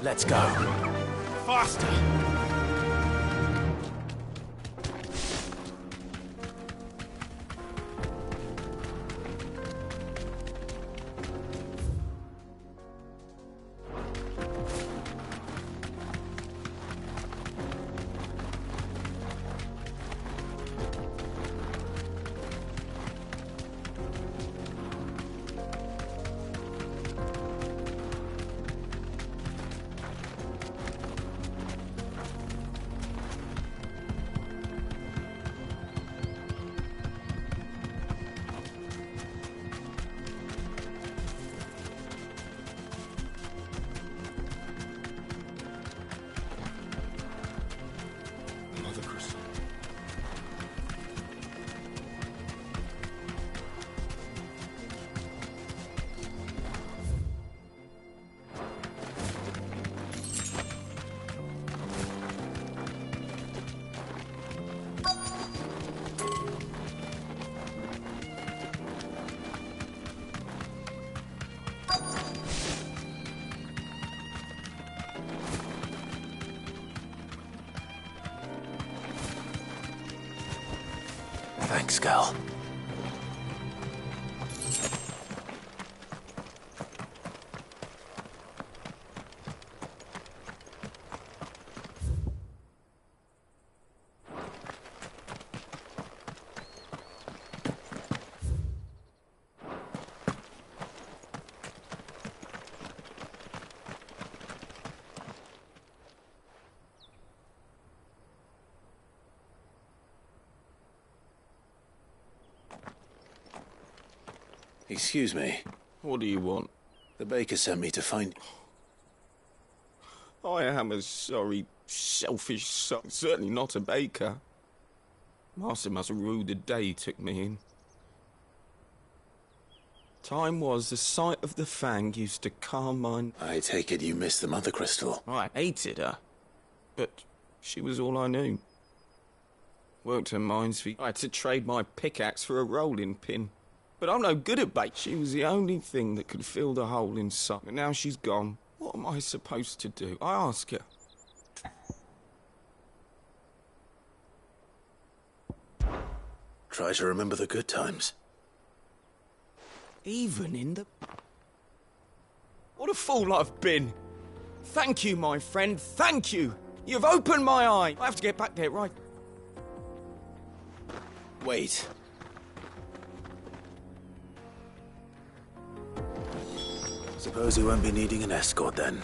Let's go. Faster! Thanks, girl. Excuse me. What do you want? The baker sent me to find... I am a sorry, selfish son. Certainly not a baker. Master must have ruled the day he took me in. Time was the sight of the fang used to calm mine. I take it you missed the mother crystal. I hated her, but she was all I knew. Worked her mines feet. I had to trade my pickaxe for a rolling pin. But I'm no good at bait. She was the only thing that could fill the hole inside. But now she's gone. What am I supposed to do? I ask her. Try to remember the good times. Even in the... What a fool I've been. Thank you, my friend. Thank you. You've opened my eye. I have to get back there, right? Wait. Suppose you won't be needing an escort then.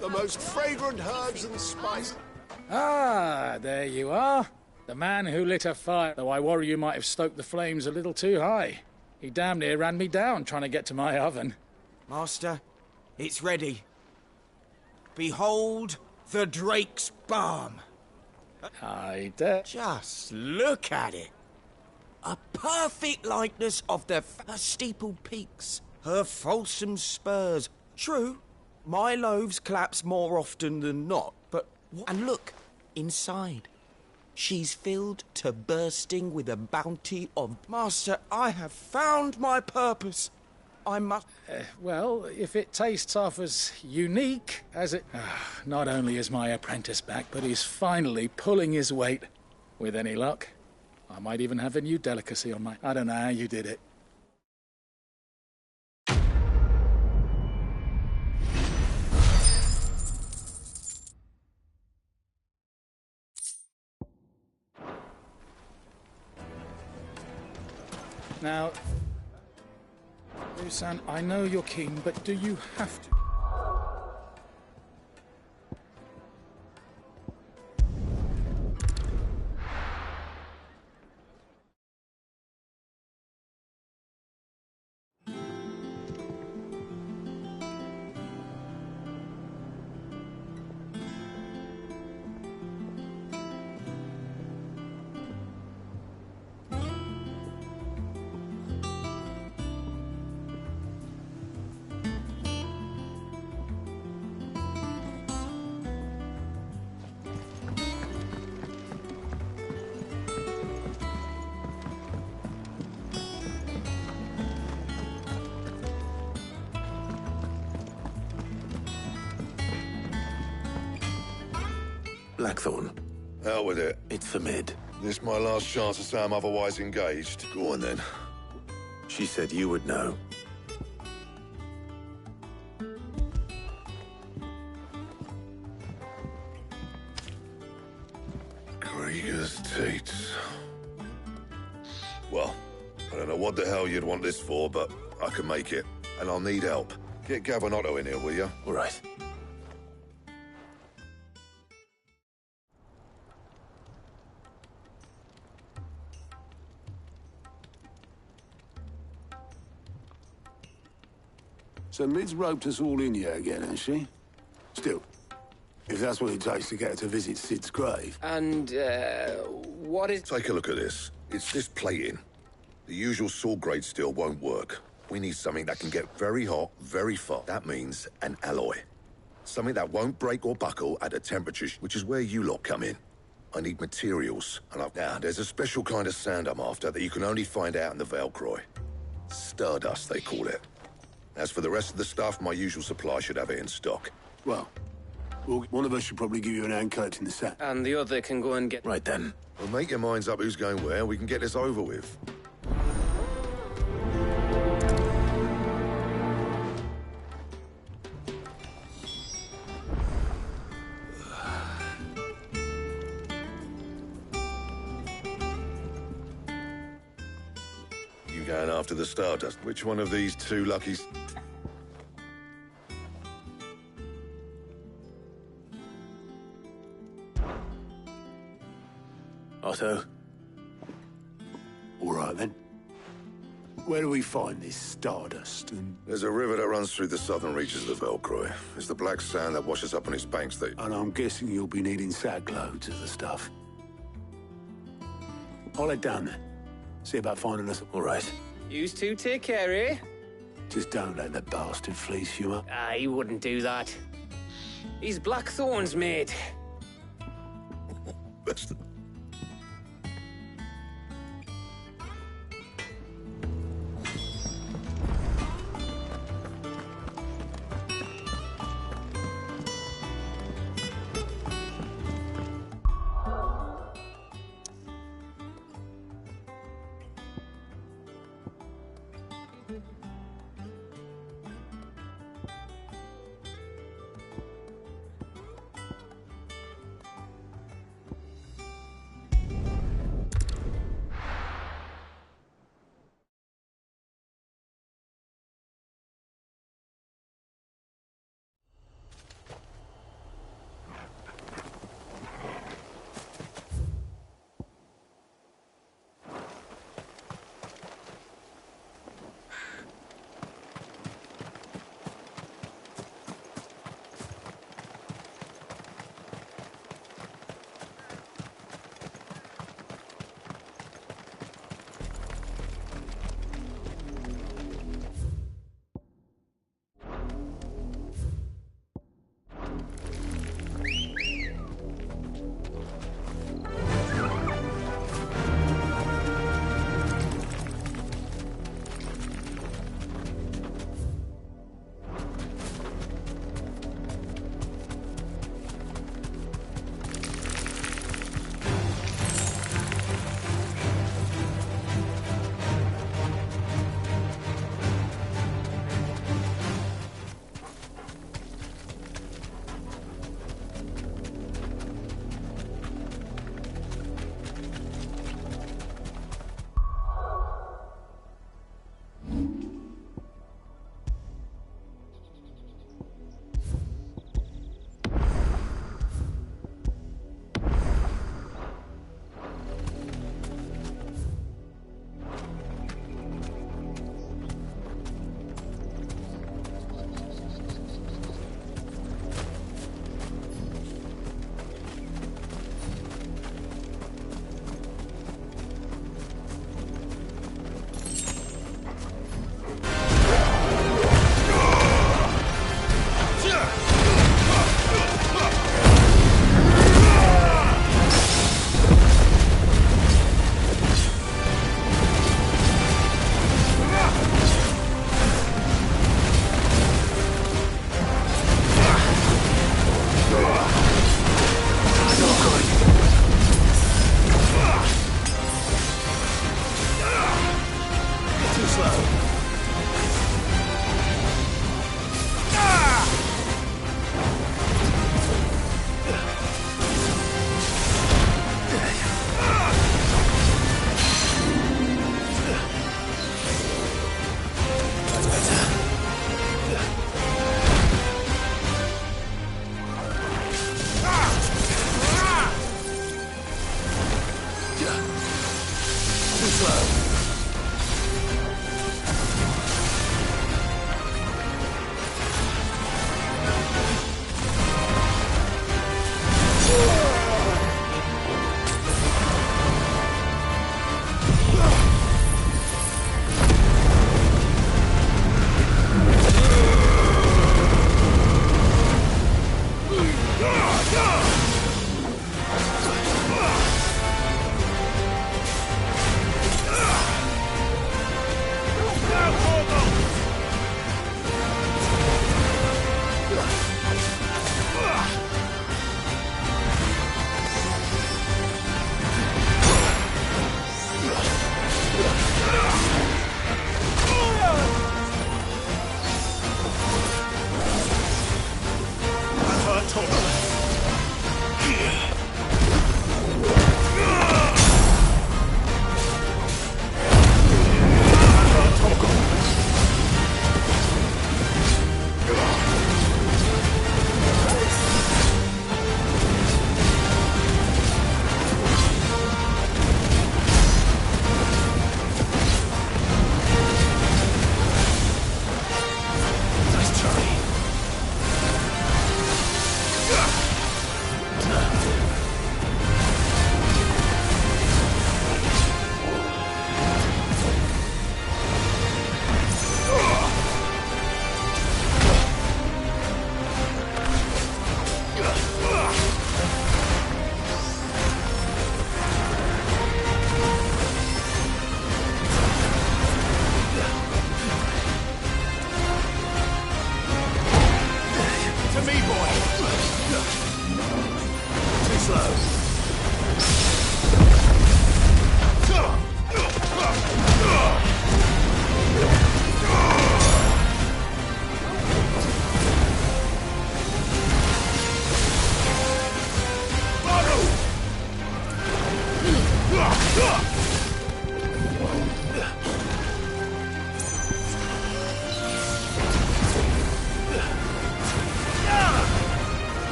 The most fragrant herbs and spices. Ah, there you are. The man who lit a fire, though I worry you might have stoked the flames a little too high. He damn near ran me down trying to get to my oven. Master, it's ready. Behold the Drake's balm. I dare. Just look at it. A perfect likeness of her steepled peaks, her fulsome spurs. True, my loaves collapse more often than not, but... And look, inside. She's filled to bursting with a bounty of... Master, I have found my purpose. I must... Well, if it tastes half as unique as it... Not only is my apprentice back, but he's finally pulling his weight. With any luck, I might even have a new delicacy on my... I don't know how you did it. Now, Lusan, I know you're keen, but do you have to? Blackthorn. Hell with it. It's for Mid. This my last chance to say I'm otherwise engaged. Go on then. She said you would know. Krieger's teats. Well, I don't know what the hell you'd want this for, but I can make it. And I'll need help. Get Gavinotto in here, will you? All right. So Mid's roped us all in here again, has she? Still, if that's what it takes to get her to visit Sid's grave. And, what is... Take a look at this. It's this plating. The usual sword grade steel won't work. We need something that can get very hot, very fast. That means an alloy. Something that won't break or buckle at a temperature, which is where you lot come in. I need materials, and now there's a special kind of sand I'm after that you can only find out in the Valcroy. Stardust, they call it. As for the rest of the stuff, my usual supply should have it in stock. Well, one of us should probably give you an hand collecting the sack. And the other can go and get... Right then. Well, make your minds up who's going where, we can get this over with. You going after the Stardust? Which one of these two luckies? Otto? All right, then. Where do we find this Stardust? There's a river that runs through the southern reaches of the Valcroy. It's the black sand that washes up on its banks that... And I'm guessing you'll be needing sackloads of the stuff. I'll head down there. See about finding us. All right. You two take care, eh? Just don't let the bastard fleece you up. Ah, he wouldn't do that. He's Blackthorn's mate. Best...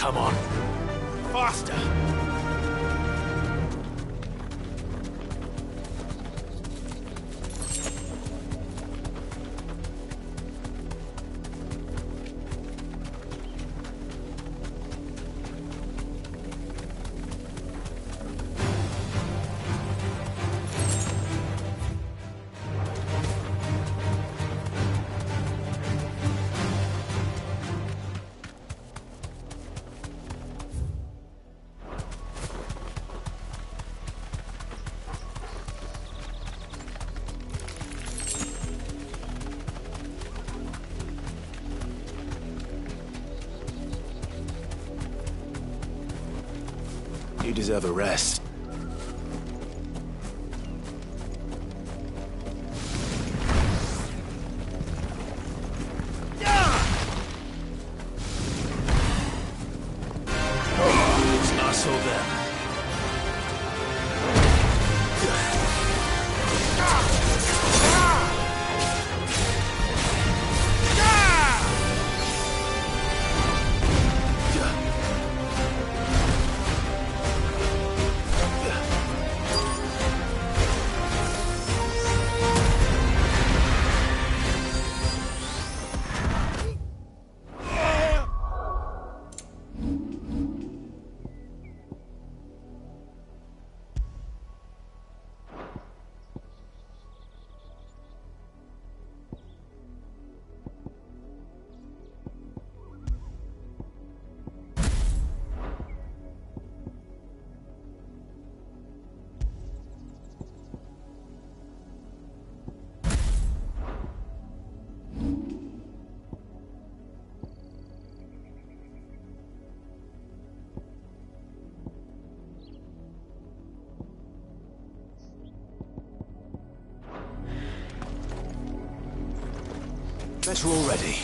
come on. Faster! You deserve a rest. It's us or them. Better already.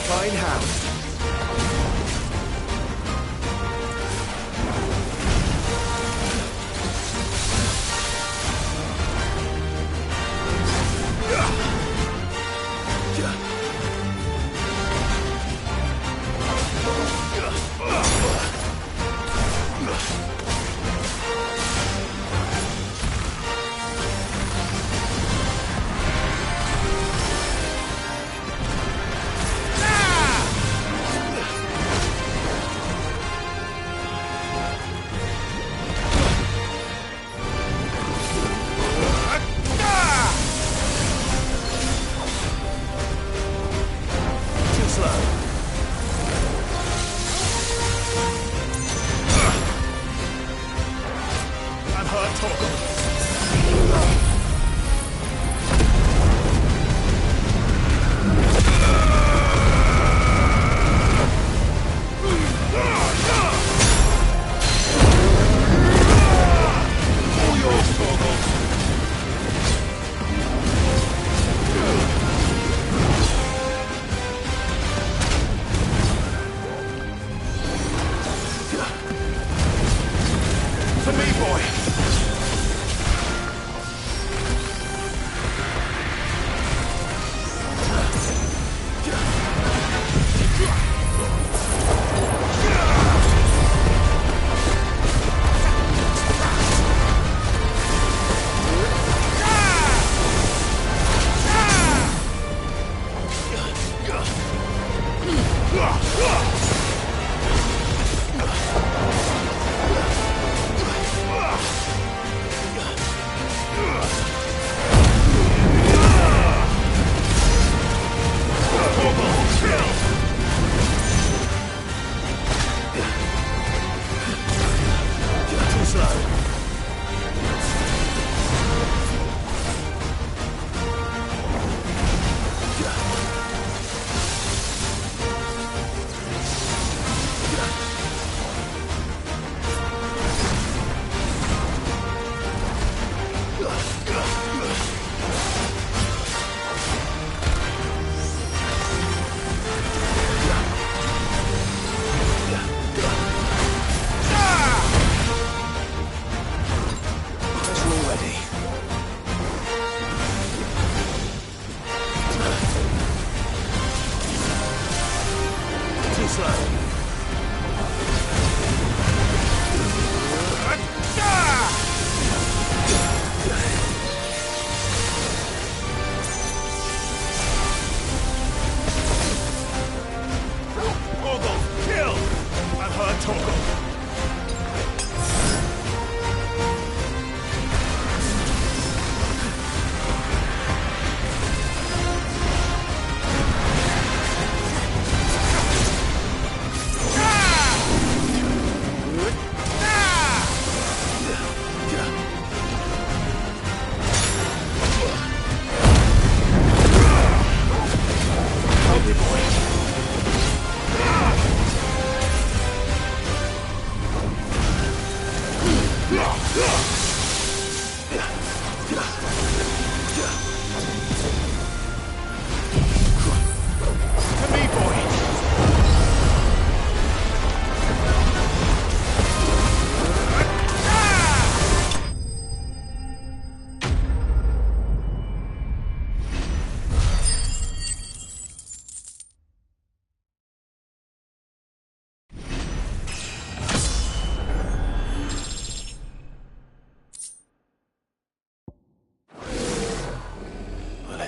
Fine house.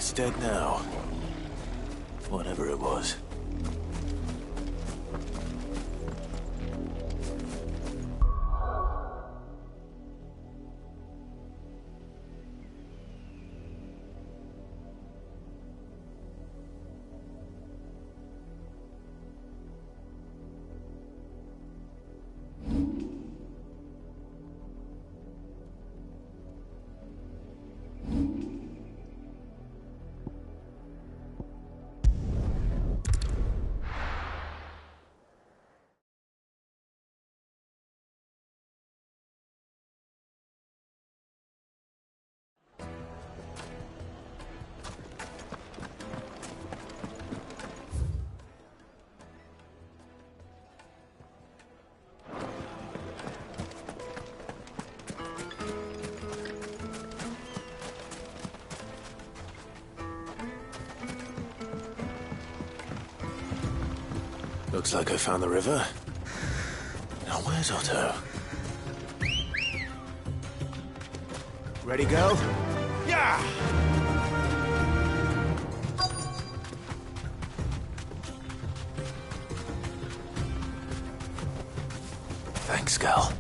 It's dead now. Whatever it was. Looks like I found the river. Now where's Otto? Ready, go? Yeah! Thanks, Gal.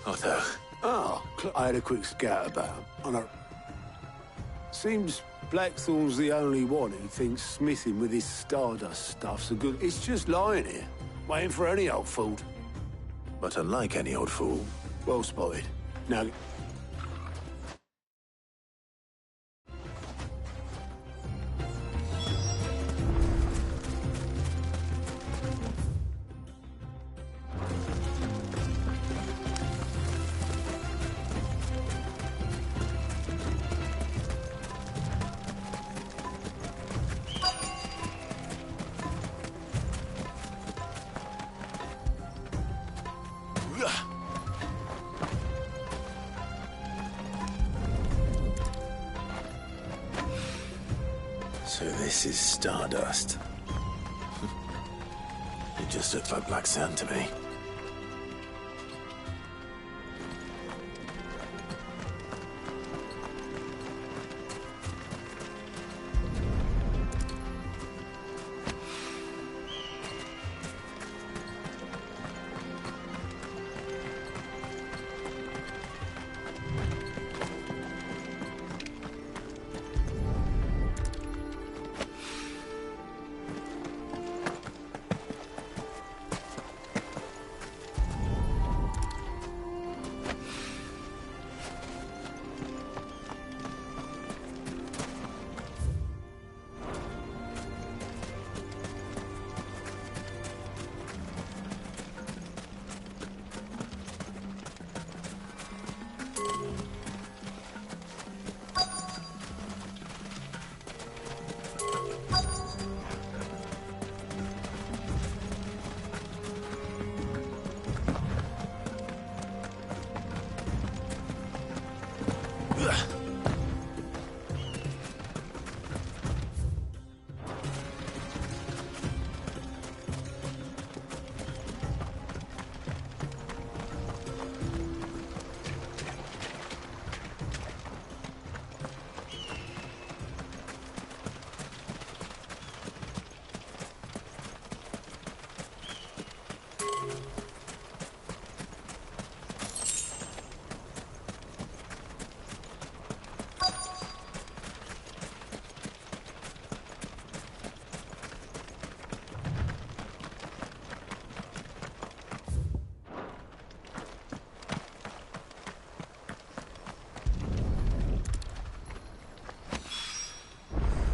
Otto. Oh, I had a quick scout about. And seems Blackthorn's the only one who thinks smithing with his Stardust stuff's a good... It's just lying here, waiting for any old fool. But unlike any old fool, Well spotted. Now... so this is Stardust. It just looks like black sand to me.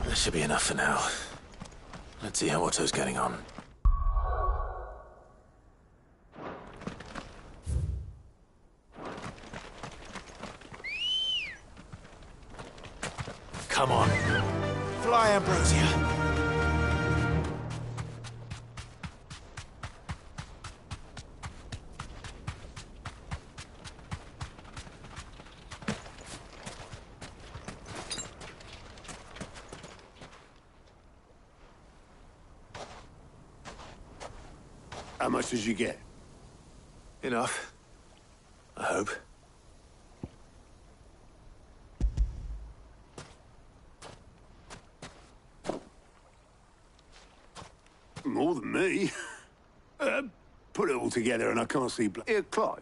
That should be enough for now. Let's see how Otto's getting on. Come on. Fly, Ambrosia. How much did you get? Enough. I hope. more than me. Put it all together and I can't see... Here, Clive.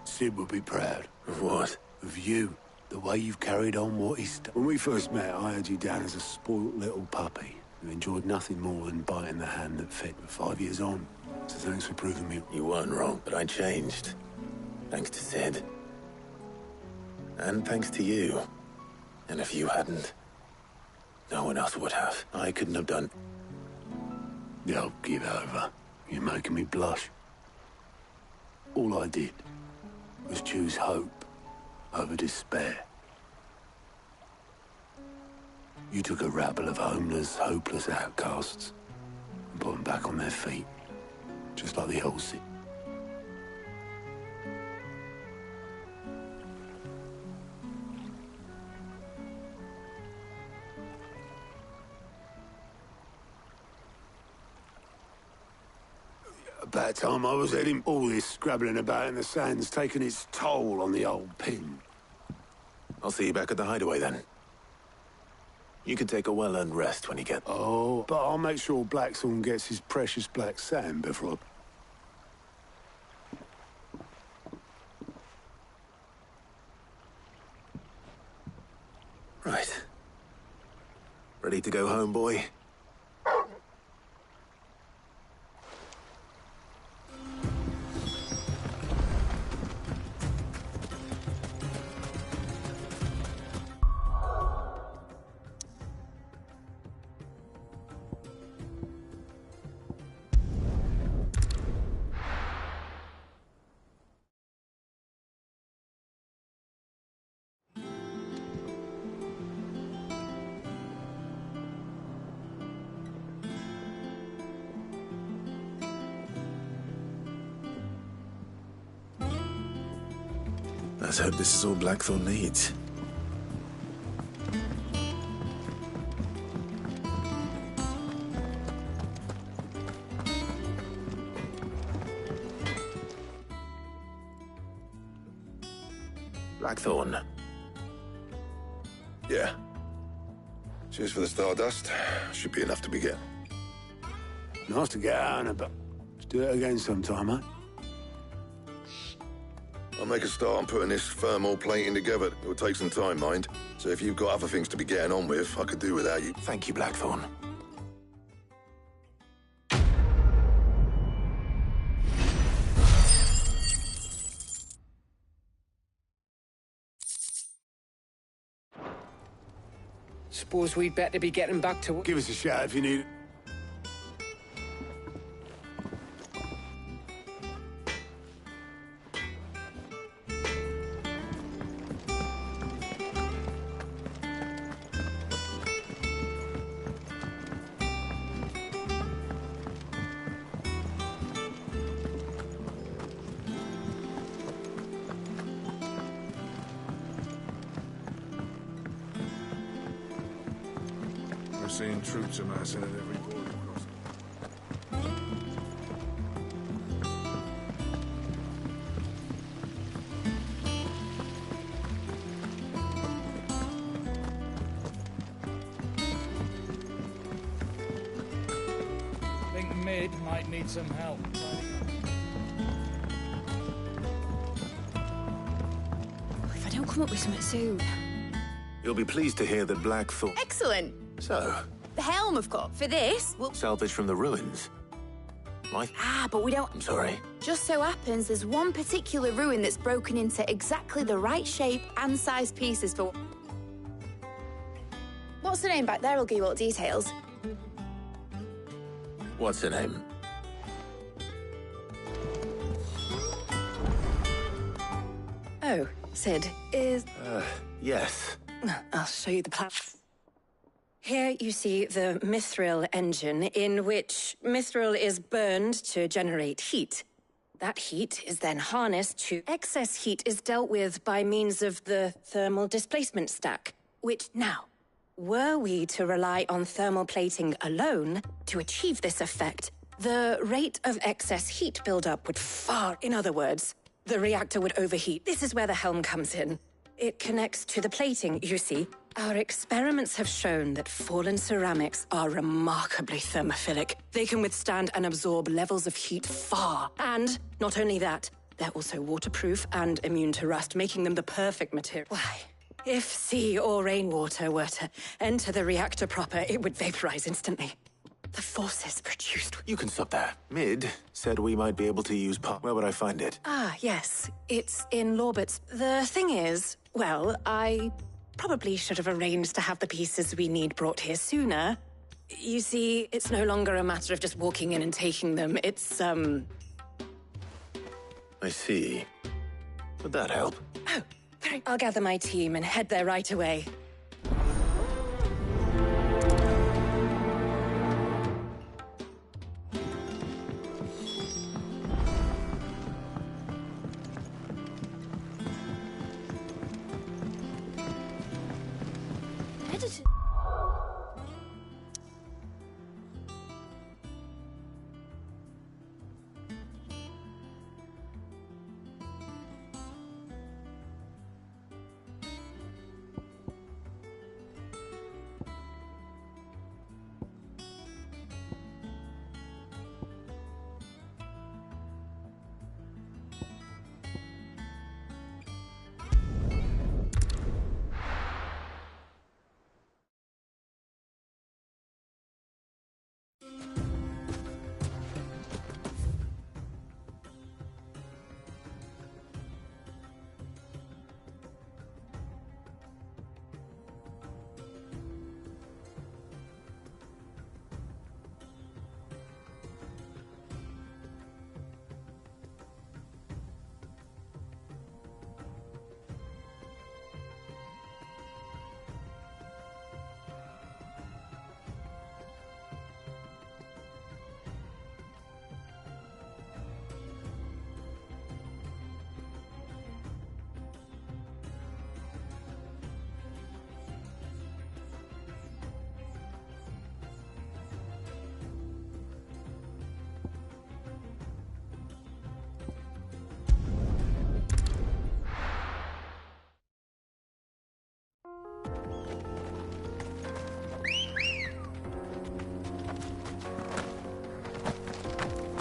Sid would be proud. Of what? Of you. The way you've carried on what he's done. When we first met, I had you down as a spoilt little puppy who enjoyed nothing more than biting the hand that fed. But 5 years on, so thanks for proving me... You weren't wrong, but I changed. Thanks to Sid. And thanks to you. And if you hadn't, no one else would have. I couldn't have done... Yo, give over. You're making me blush. All I did was choose hope over despair. You took a rabble of homeless, hopeless outcasts and put them back on their feet, just like the old Sid. About time I was heading. All this scrabbling about in the sand's taken its toll on the old pin. I'll see you back at the hideaway then. You can take a well-earned rest when you get... Oh, but I'll make sure Blackthorn gets his precious black sand before Right. Ready to go home, boy? Let's hope this is all Blackthorn needs. Blackthorn. Yeah. Cheers for the stardust. Should be enough to begin. Nice to get out and about. Let's do it again sometime, mate. I'll make a start on putting this thermal plating together. It will take some time, mind. So if you've got other things to be getting on with, I could do without you. Thank you, Blackthorn. Suppose we'd better be getting back to... Give us a shout if you need it. We're seeing troops amassing at every border crossing. I think Mid might need some help. If I don't come up with something soon. You'll be pleased to hear that Blackthorn... Excellent. So, The helm, of course. For this, we'll... salvage from the ruins. but we don't... I'm sorry. Just so happens there's one particular ruin that's broken into exactly the right shape and size pieces for... What's the name back there? I'll give you all the details. What's her name? Oh, Sid, is... Yes. I'll show you the plan. Here you see the mithril engine, in which mithril is burned to generate heat. That heat is then harnessed to... Excess heat is dealt with by means of the thermal displacement stack, which now... Were we to rely on thermal plating alone to achieve this effect, the rate of excess heat buildup would far... In other words, the reactor would overheat. This is where the helm comes in. It connects to the plating, you see. Our experiments have shown that fallen ceramics are remarkably thermophilic. They can withstand and absorb levels of heat far. And not only that, they're also waterproof and immune to rust, making them the perfect material. Why? If sea or rainwater were to enter the reactor proper, it would vaporize instantly. The forces produced... You can stop there. Mid said we might be able to use Where would I find it? Ah, yes. It's in Lorbert's. The thing is, well, I probably should have arranged to have the pieces we need brought here sooner. You see, it's no longer a matter of just walking in and taking them. It's, I see. Would that help? Oh, I'll gather my team and head there right away.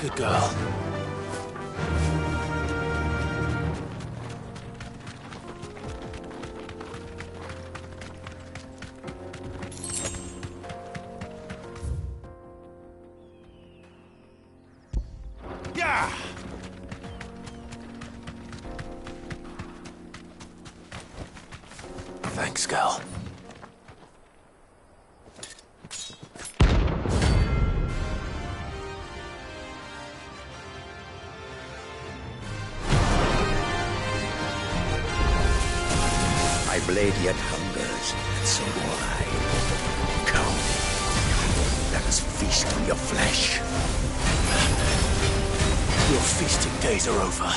Good girl. Yeah! Thanks, Gal. My blade yet hungers, and so do I. Come, let us feast on your flesh. Your feasting days are over.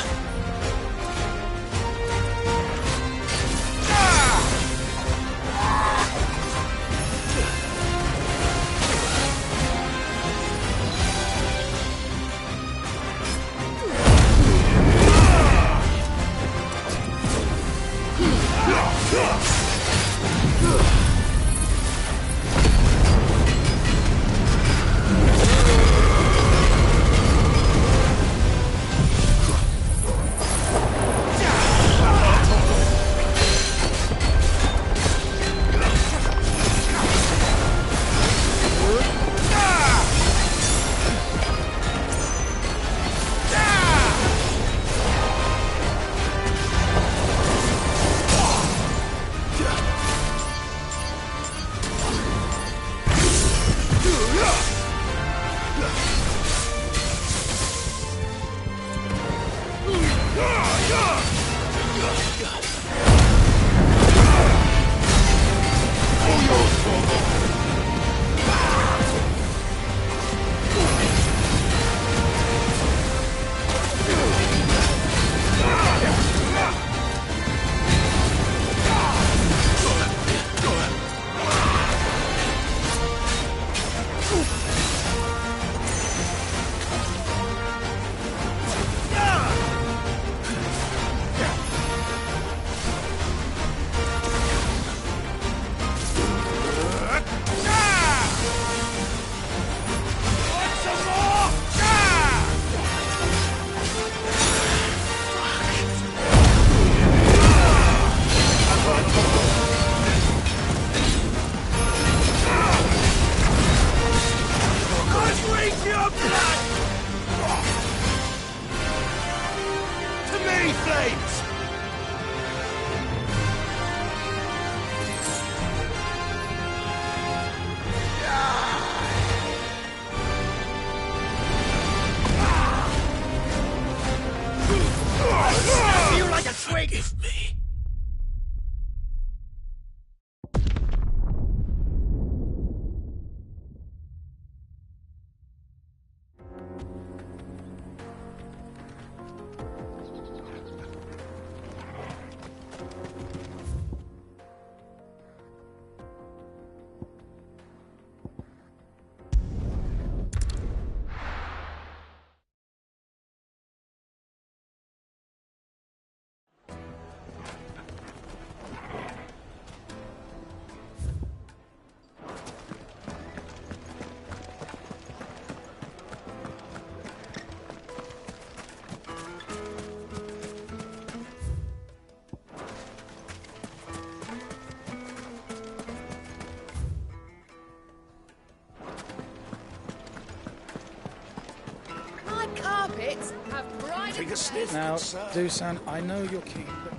pits have bride. Take a sniff. Now, Dusan, I know you're keen, but...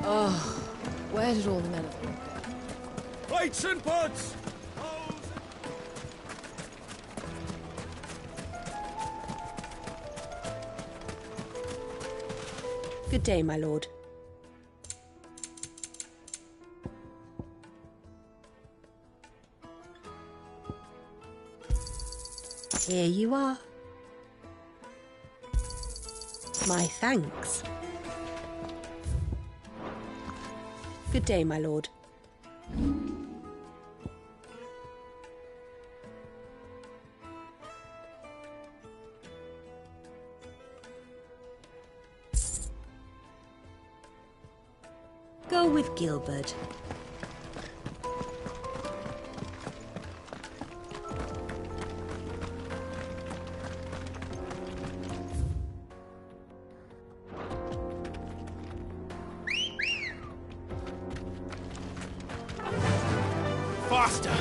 Oh, where did all the men of them go? Plates and pots! Good day, my lord. Here you are. My thanks. Good day, my lord. Go with Gilbert. Faster!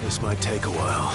This might take a while.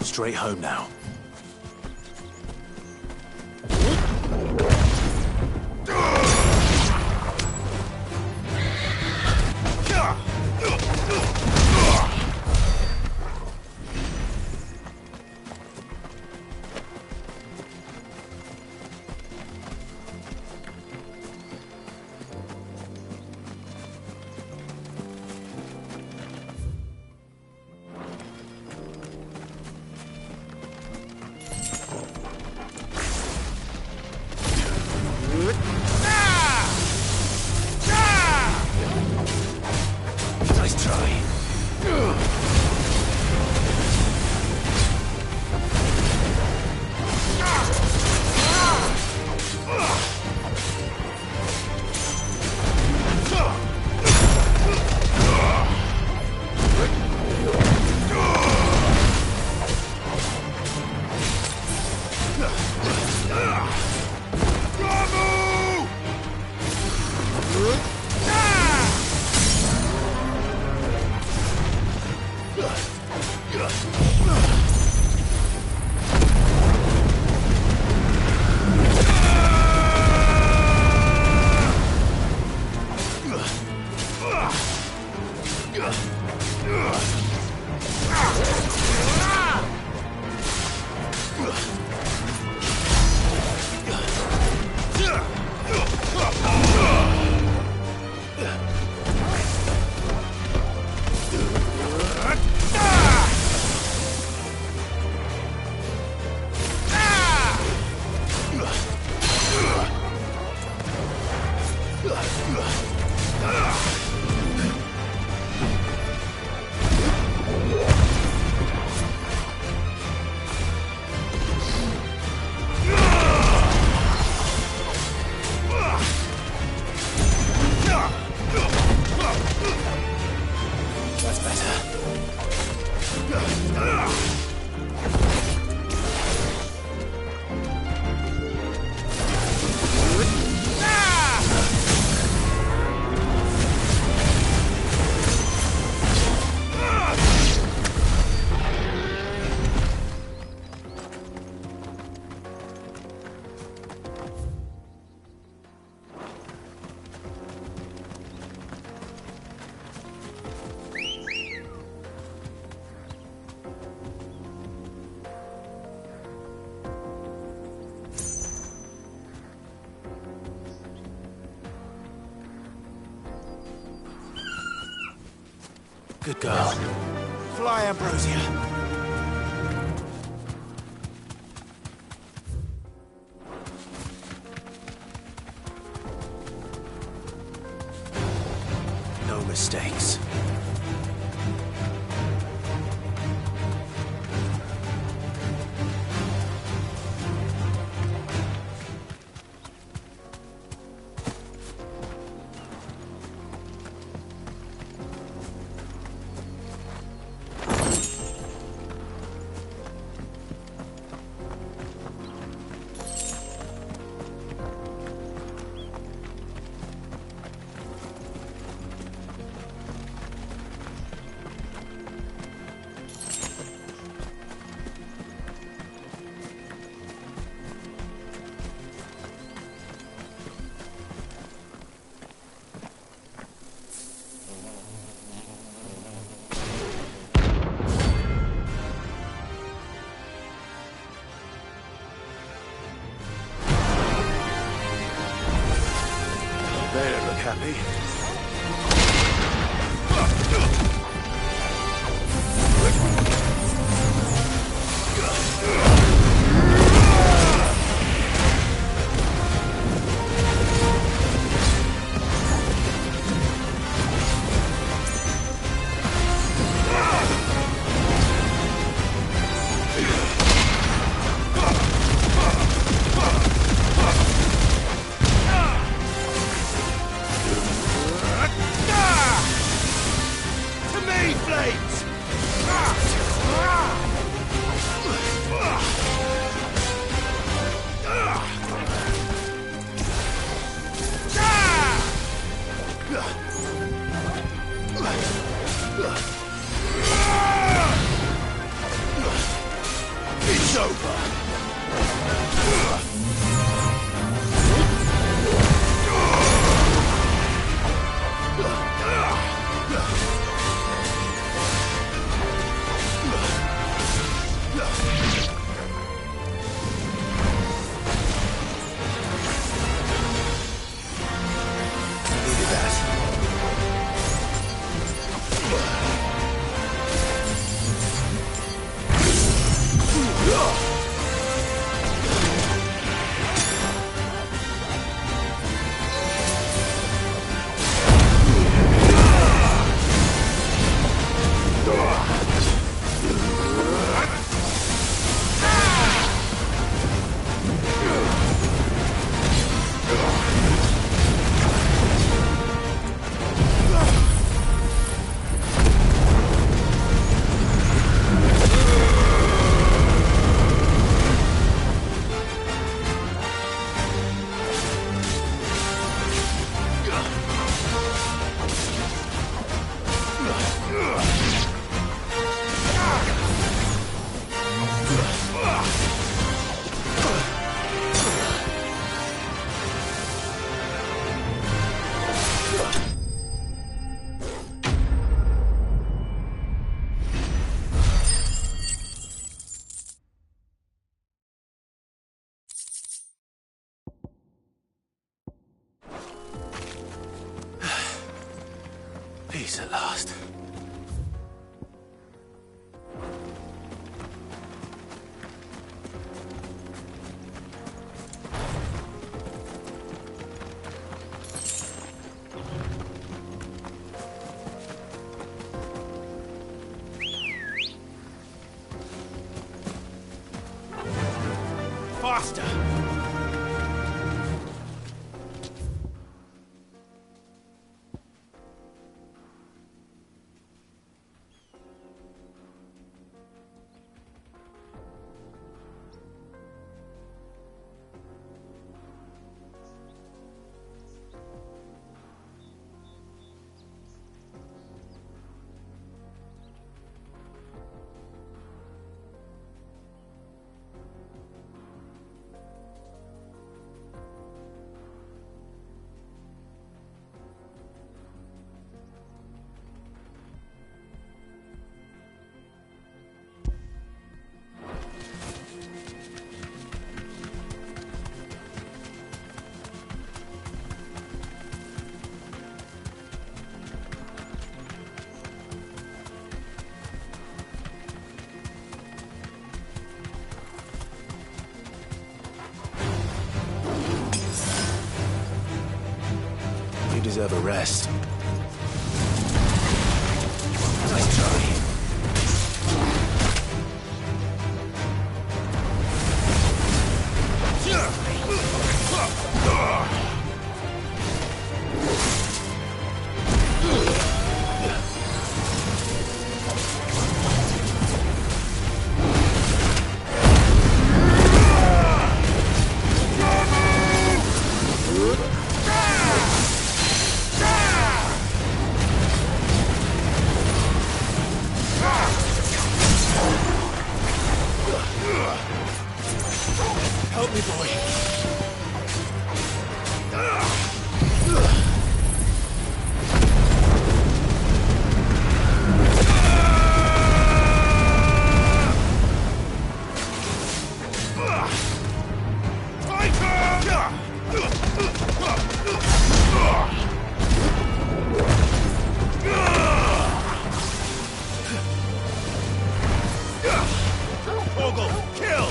Straight home now. Nice try. That's better. Good girl. Fly, Ambrosia. No mistakes. They don't look happy. Peace at last. Faster! You deserve a rest. Nice try. Help me, boy. Kill!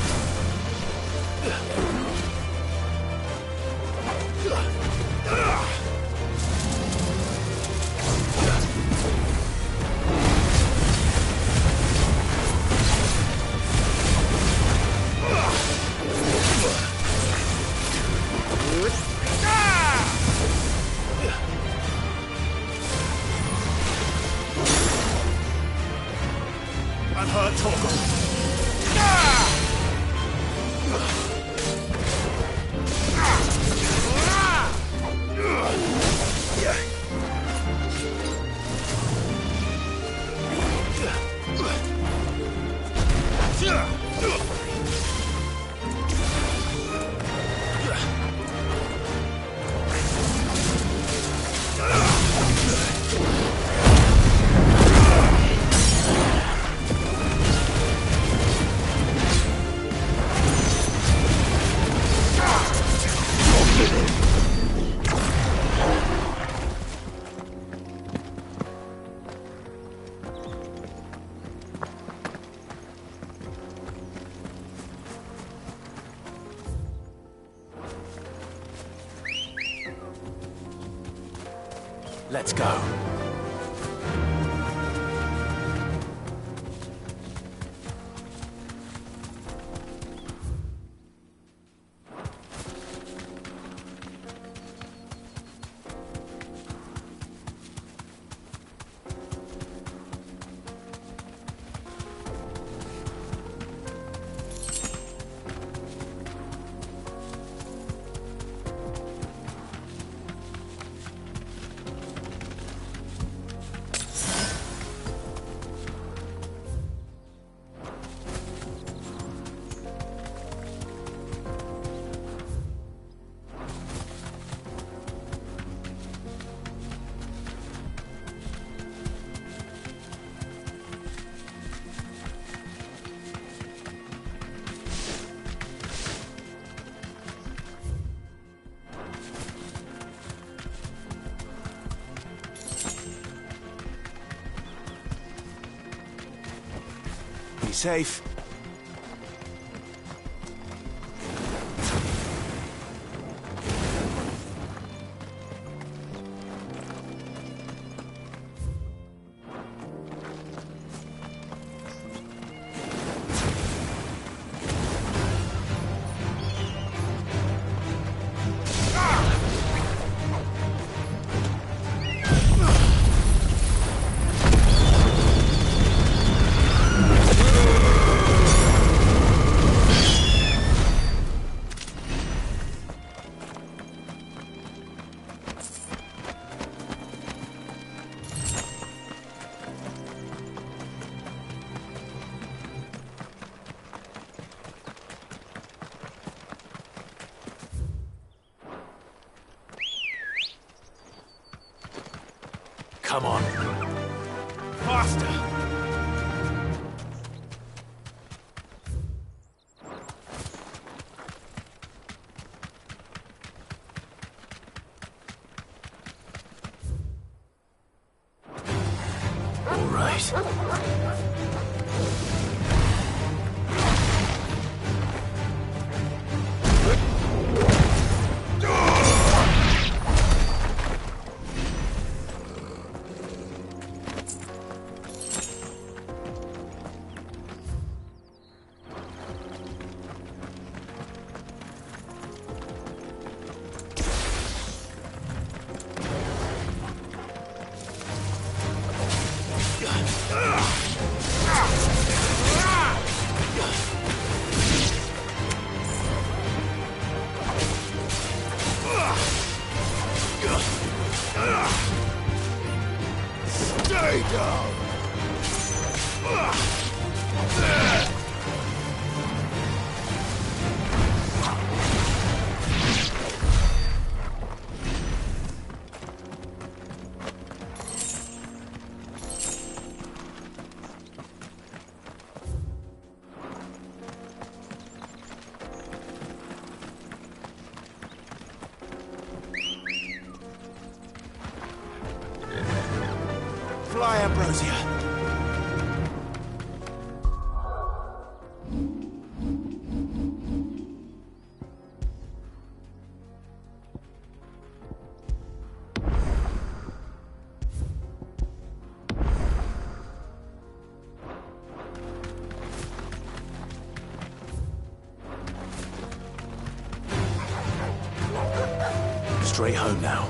Unhurt Torgal. Let's go. safe. Come on. Faster! All right. Stay down! Fly, Ambrosia. Straight home now.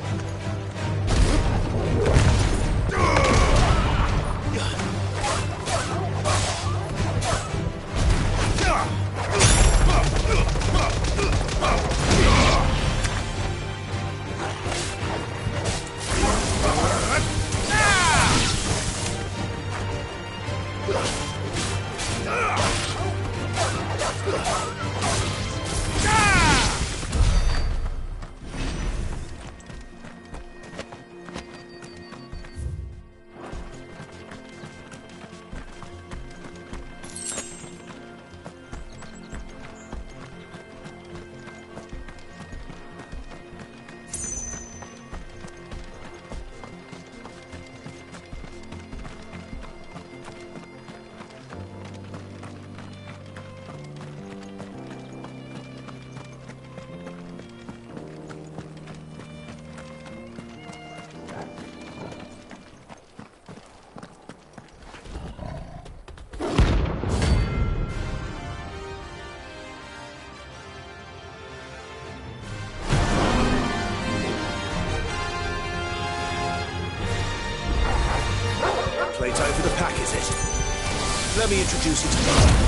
Plato for the pack, is it? Let me introduce you to the...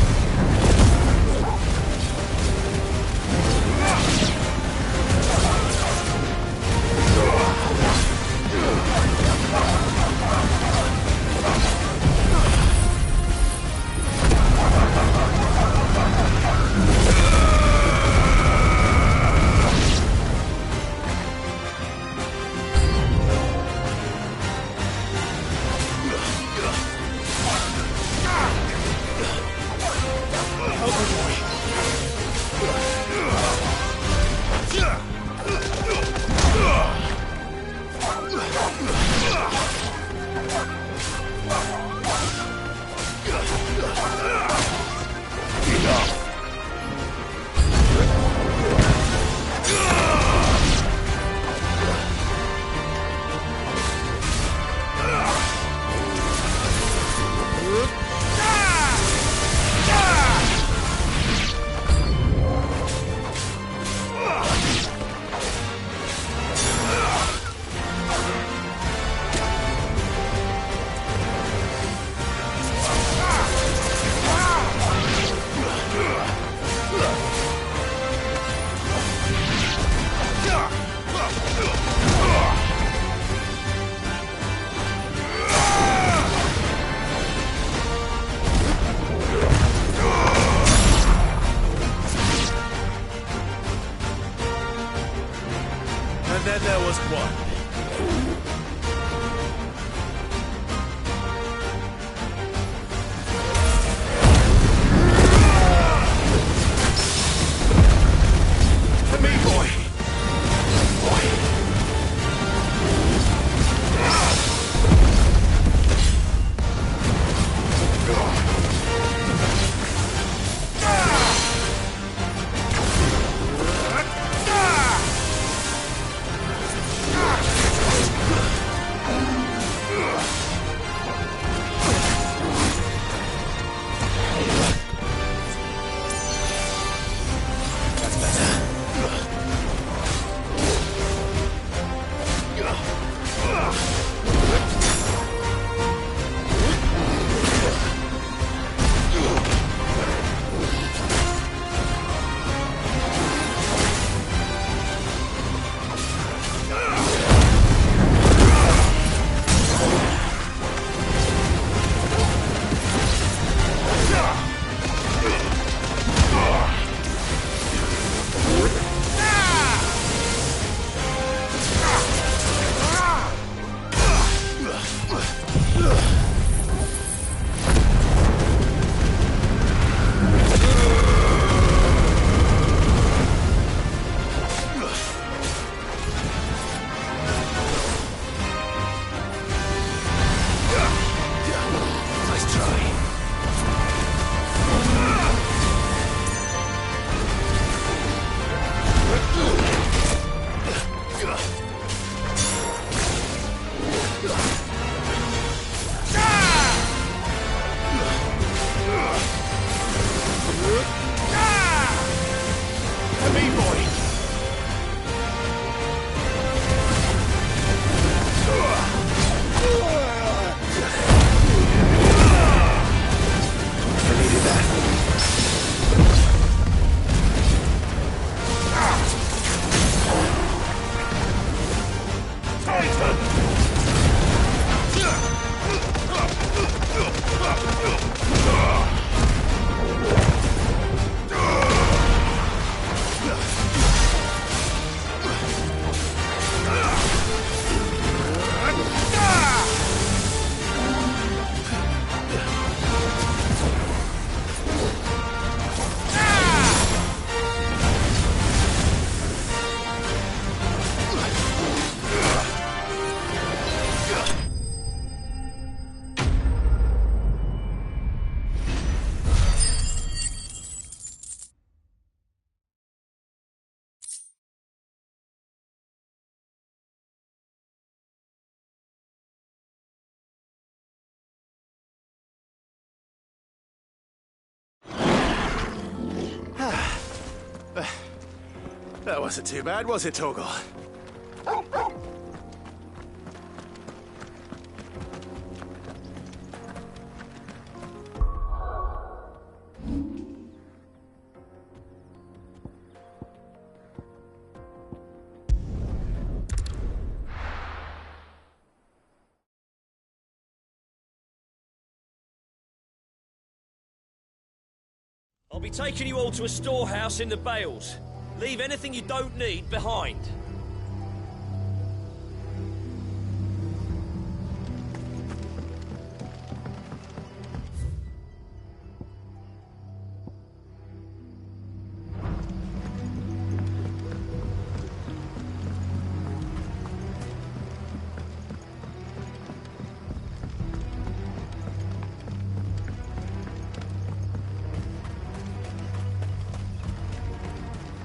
That wasn't too bad, was it, Torgal? I'll be taking you all to a storehouse in the Bales. Leave anything you don't need behind.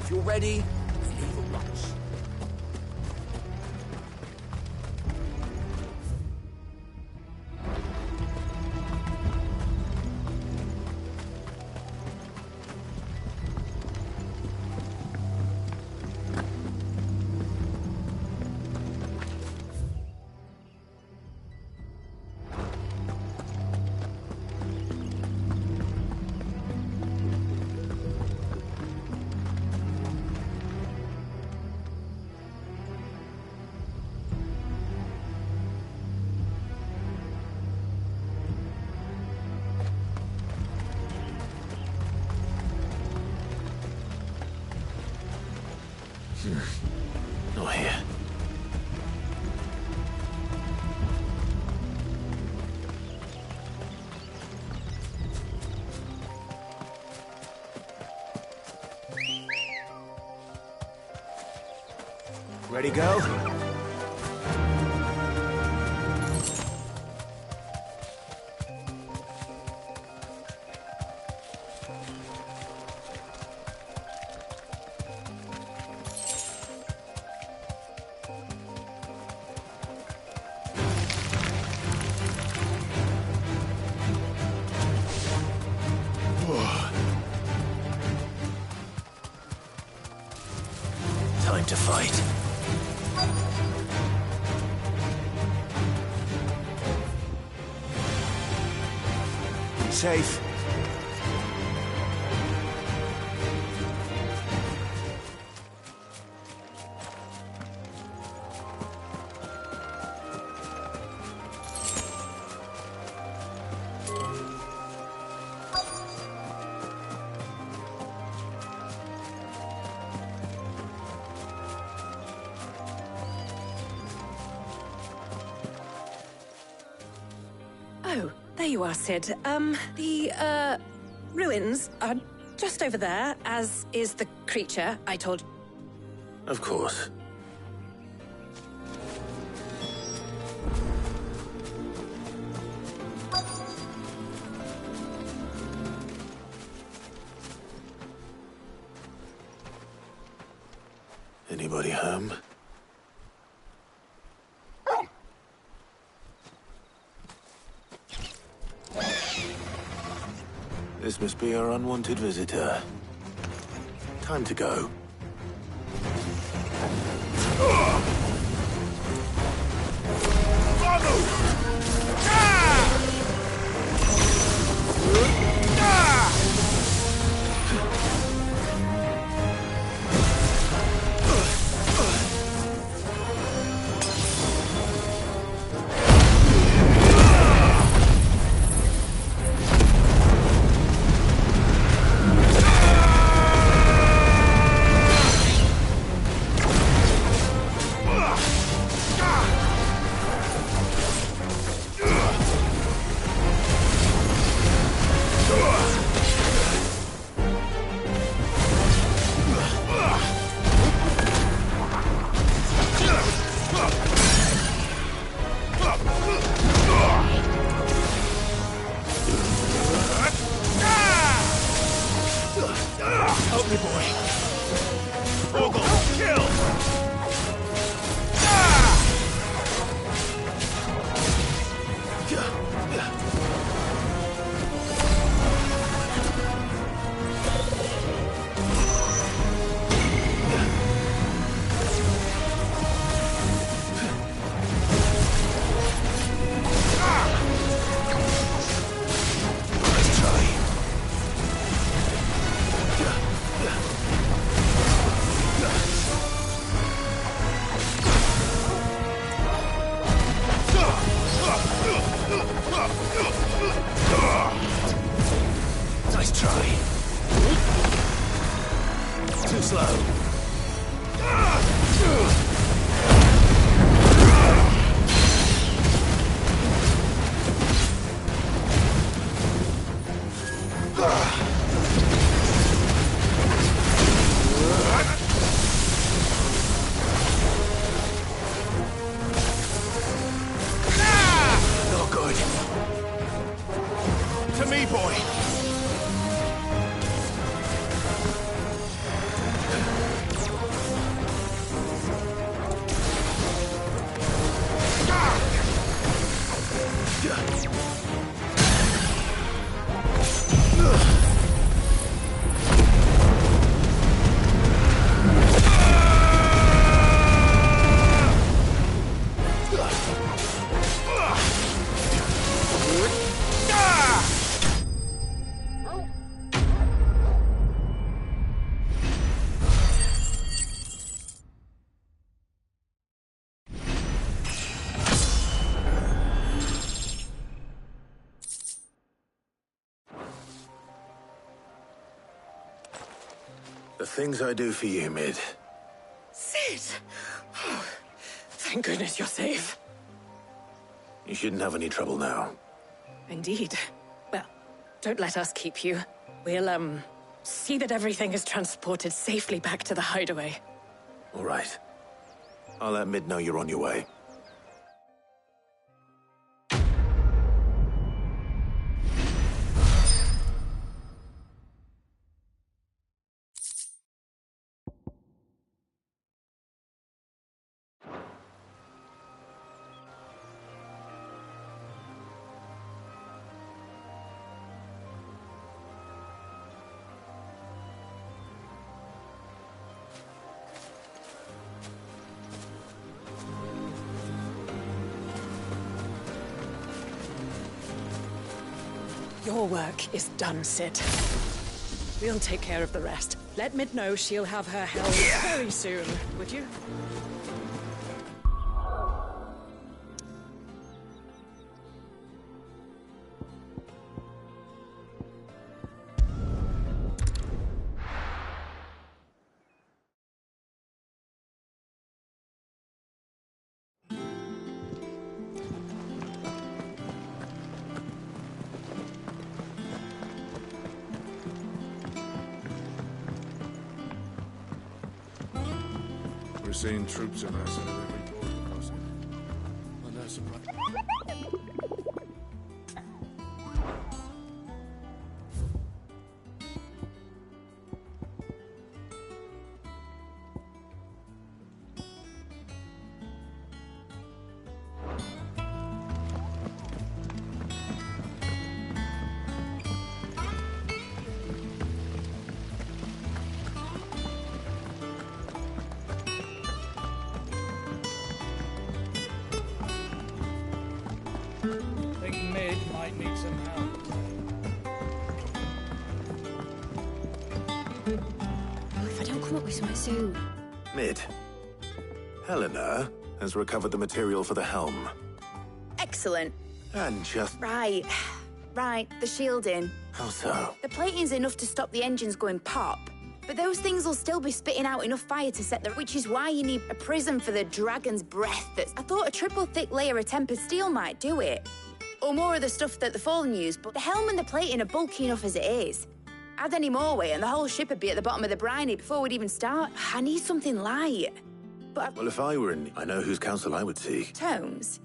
If you're ready, we leave at once. Ready, girl? Time to fight. Safe. Oh, there you are, Sid. The ruins are just over there, as is the creature I told you. Of course. Anybody home? This must be our unwanted visitor. Time to go. Help me, boy. Ogle, kill! Nice try. Too slow. Not good. To me, boy. The things I do for you, Mid. Sid! Oh, thank goodness you're safe. You shouldn't have any trouble now. Indeed. Well, don't let us keep you. We'll, see that everything is transported safely back to the hideaway. All right. I'll let Mid know you're on your way. Your work is done, Sid. We'll take care of the rest. Let Mid know she'll have her hell very soon, would you? We're seeing troops amassing at every border crossing. Well, no surprise. I think Mid might need some help. Oh, if I don't come up with something soon. Mid. Helena has recovered the material for the helm. Excellent. And just... Right. The shielding. How so? The plating's enough to stop the engines going pop. But those things will still be spitting out enough fire to set the... Which is why you need a prism for the dragon's breath that's... I thought a triple thick layer of tempered steel might do it. Or more of the stuff that the Fallen use, but the helm and the plating are bulky enough as it is. Add any more weight and the whole ship would be at the bottom of the briny before we'd even start. I need something light. But Well, if I were in... I know whose counsel I would seek. Tomes?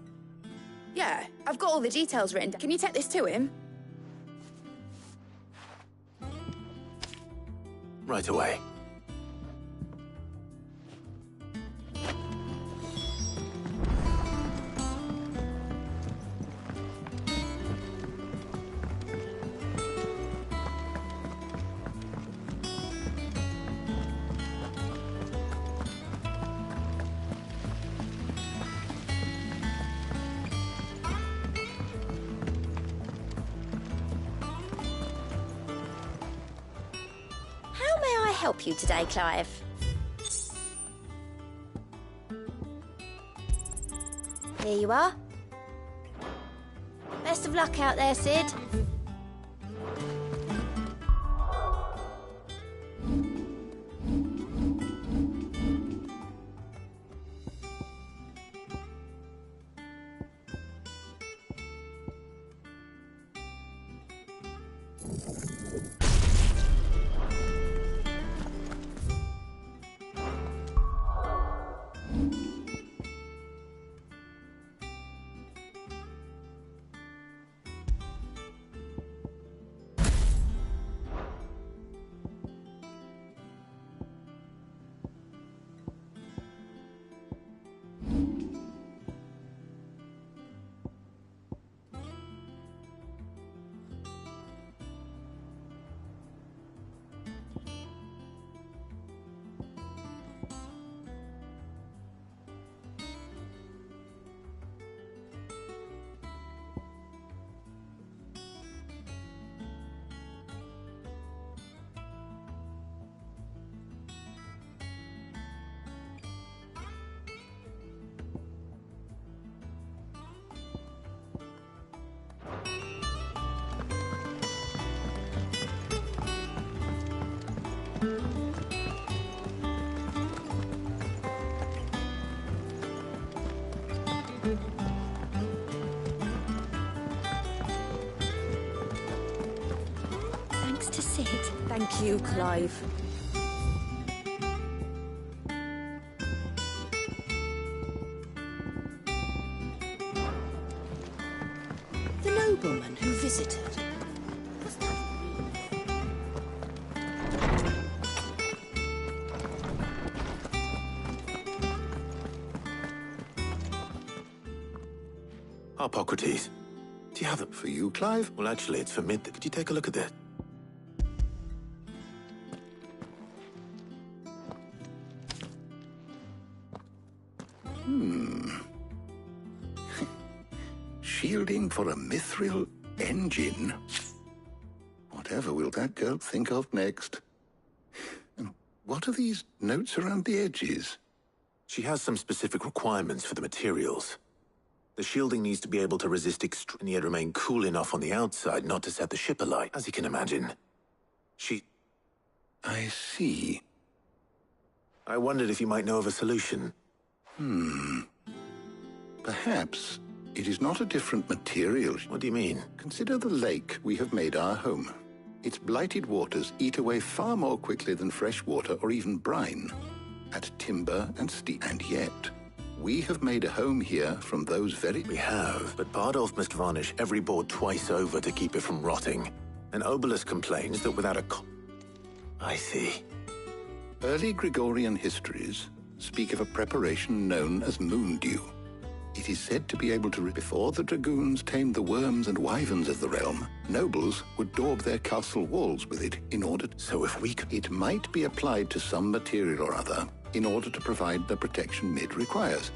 Yeah, I've got all the details written down. Can you take this to him? Right away. How may I help you today, Clive? Here you are. Best of luck out there, Sid. Thanks to Sid. Thank you, Clive. nobleman who visited. Hippocrates. Do you have it? For you, Clive? Well, actually, it's for Mid. Could you take a look at this? Shielding for a mithril engine? Whatever will that girl think of next? And what are these notes around the edges? She has some specific requirements for the materials. The shielding needs to be able to resist and yet remain cool enough on the outside not to set the ship alight, as you can imagine. I see. I wondered if you might know of a solution. Perhaps it is not a different material. What do you mean? Consider the lake we have made our home. Its blighted waters eat away far more quickly than fresh water or even brine, at timber and steel. And yet, we have made a home here from those very... We have, but Bardolph must varnish every board twice over to keep it from rotting. And Obelisk complains that without a I see. Early Gregorian histories speak of a preparation known as moon dew. It is said to be able to... Before the dragoons tamed the worms and wyverns of the realm, nobles would daub their castle walls with it in order... So if we could... It might be applied to some material or other in order to provide the protection Mid requires.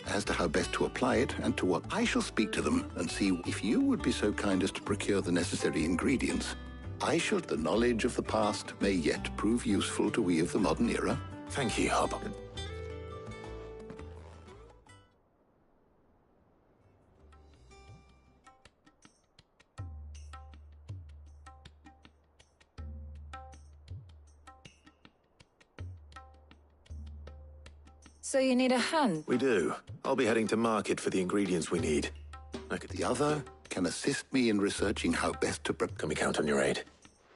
As to how best to apply it and to what... I shall speak to them and see if you would be so kind as to procure the necessary ingredients. The knowledge of the past may yet prove useful to we of the modern era. Thank you, Hob. So you need a hand? We do. I'll be heading to market for the ingredients we need. The other can assist me in researching how best to prep. Can we count on your aid?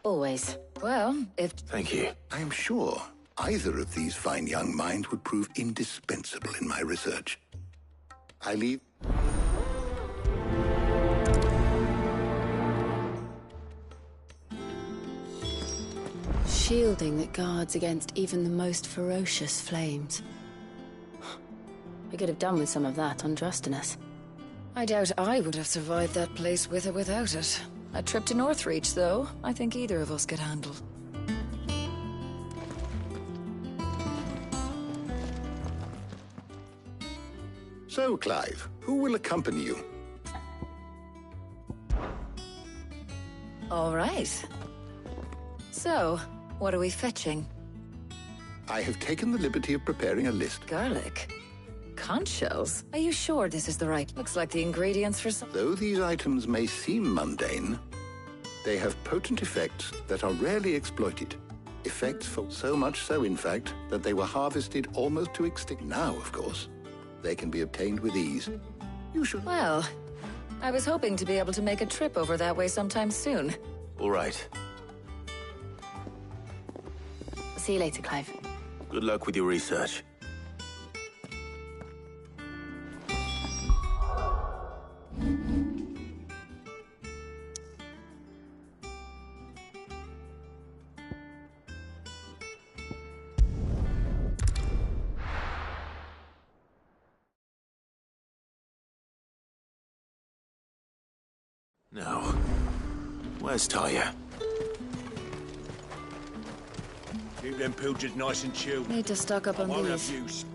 Always. Well, if... Thank you. I am sure either of these fine young minds would prove indispensable in my research. I leave... Shielding that guards against even the most ferocious flames. We could have done with some of that on Drustinus. I doubt I would have survived that place with or without it. A trip to Northreach, though, I think either of us could handle. So, Clive, who will accompany you? All right. So, what are we fetching? I have taken the liberty of preparing a list. Garlic? Conch shells? Are you sure this is the right? Looks like the ingredients for some... Though these items may seem mundane, they have potent effects that are rarely exploited. Effects for so much so, in fact, that they were harvested almost to extinction. Now, of course, they can be obtained with ease. You should... Well, I was hoping to be able to make a trip over that way sometime soon. All right. See you later, Clive. Good luck with your research. Now, where's Talia? Keep them pilgers nice and chilled. Need to stock up on these.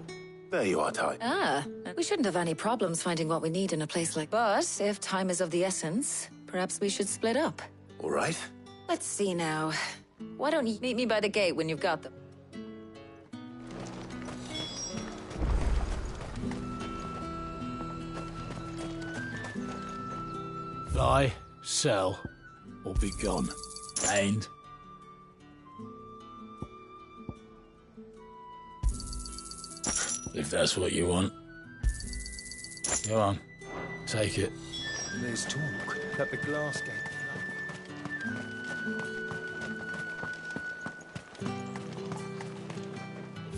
There you are, Talia. Ah, we shouldn't have any problems finding what we need in a place like... But if time is of the essence, perhaps we should split up. All right. Let's see now. Why don't you meet me by the gate when you've got them? Buy, sell, or be gone. And if that's what you want. Go on, take it. There's talk that the glass gate...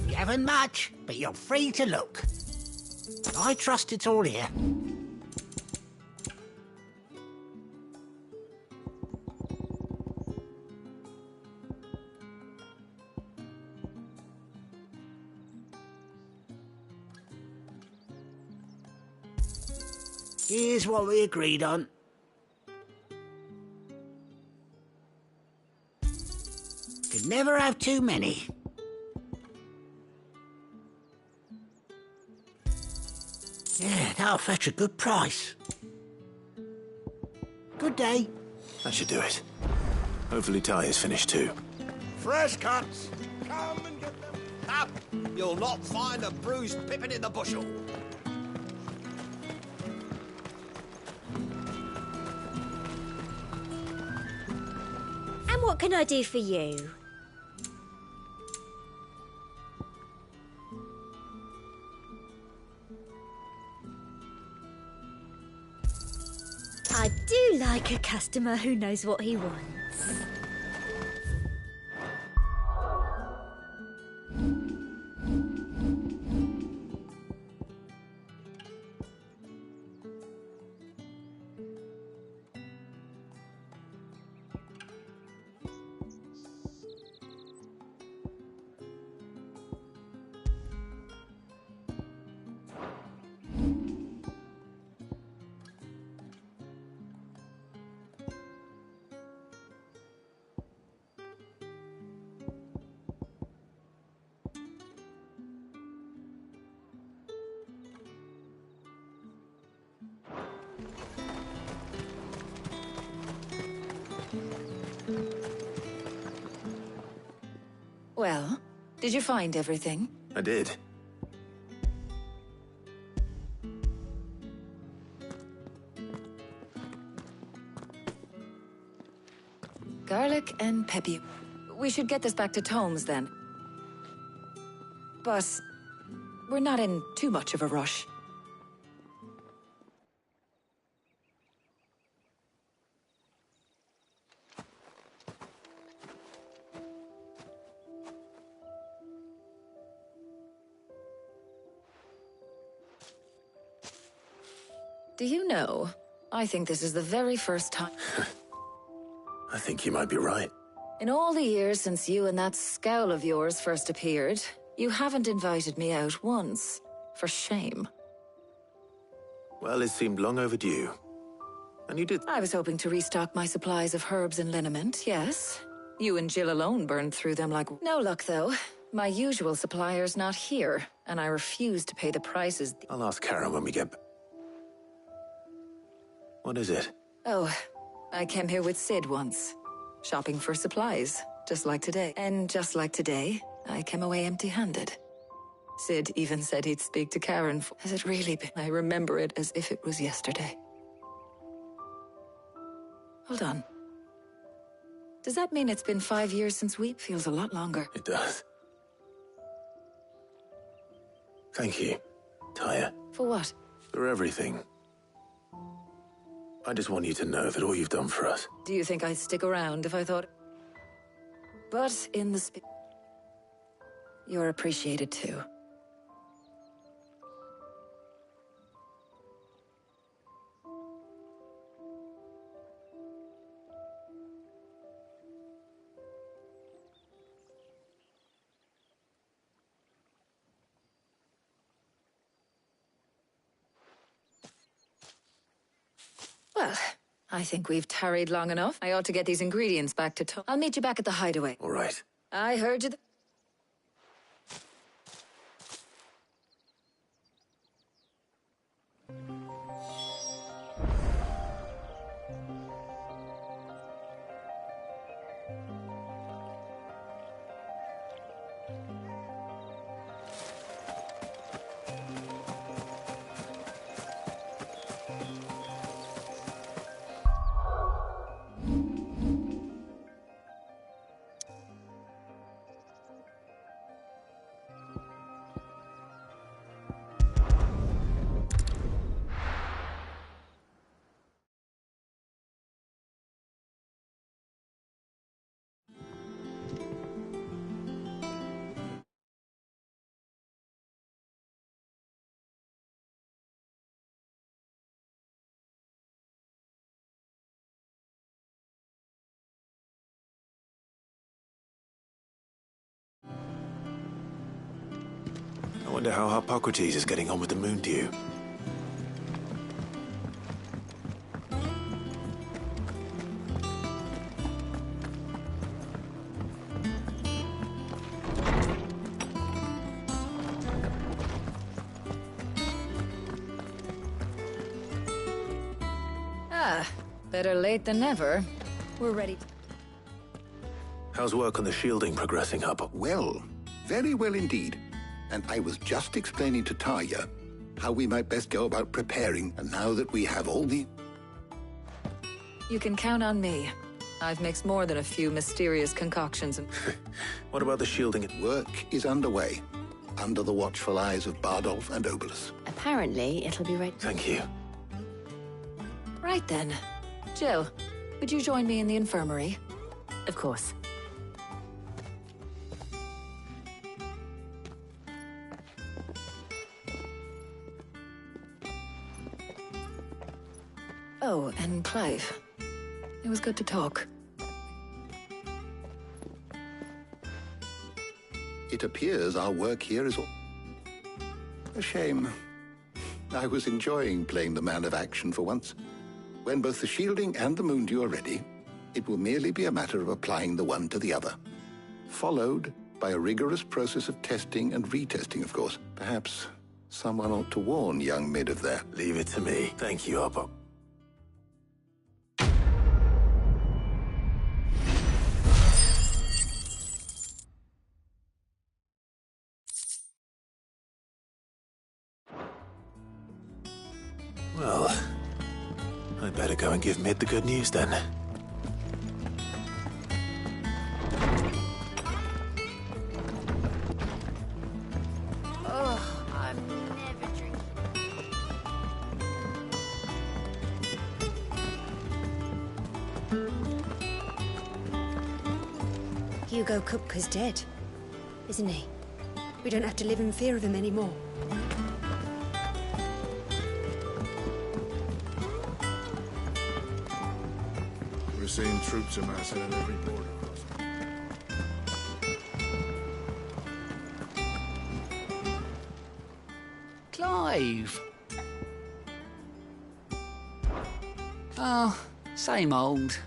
You haven't much, but you're free to look. I trust it's all here. Here's what we agreed on. Could never have too many. Yeah, that'll fetch a good price. Good day. That should do it. Hopefully Ty is finished too. Fresh cuts! Come and get them. Up! You'll not find a bruised pippin in the bushel. And what can I do for you? I do like a customer who knows what he wants. Well, did you find everything? I did. Garlic and peppy. We should get this back to Tomes then. But we're not in too much of a rush. Do you know, I think this is the very first time... I think you might be right. In all the years since you and that scowl of yours first appeared, you haven't invited me out once. For shame. Well, it seemed long overdue. And you did... I was hoping to restock my supplies of herbs and liniment, yes. You and Jill alone burned through them like... No luck, though. My usual supplier's not here, and I refuse to pay the prices... I'll ask Karen when we get... What is it? Oh, I came here with Sid once. Shopping for supplies, just like today. And just like today, I came away empty-handed. Sid even said he'd speak to Karen. Has it really been? I remember it as if it was yesterday. Hold on. Does that mean it's been 5 years since we... Feels a lot longer. It does. Thank you, Taya. For what? For everything. I just want you to know that all you've done for us... Do you think I'd stick around if I thought... But in the you're appreciated too. Well, I think we've tarried long enough. I ought to get these ingredients back to Tom. I'll meet you back at the hideaway. All right. I heard you... I wonder how Hippocrates is getting on with the moon dew. Ah, better late than never. We're ready. How's work on the shielding progressing, Hub? Well, very well indeed. And I was just explaining to Tarja how we might best go about preparing, and now that we have all the... You can count on me. I've mixed more than a few mysterious concoctions and... What about the shielding? Work is underway, under the watchful eyes of Bardolph and Obolus. Apparently, it'll be ready. Thank you. Right then. Jill, would you join me in the infirmary? Of course. Oh, and Clive. It was good to talk. It appears our work here is all... A shame. I was enjoying playing the man of action for once. When both the shielding and the moondew are ready, it will merely be a matter of applying the one to the other. Followed by a rigorous process of testing and retesting, of course. Perhaps someone ought to warn young Mid of that. Leave it to me. Thank you, Hub. Well, I'd better go and give Mid the good news then. Oh, I'm never drinking. Hugo Kupka's dead, isn't he? We don't have to live in fear of him anymore. We're seeing troops amassing at every border crossing. Clive! Oh, same old.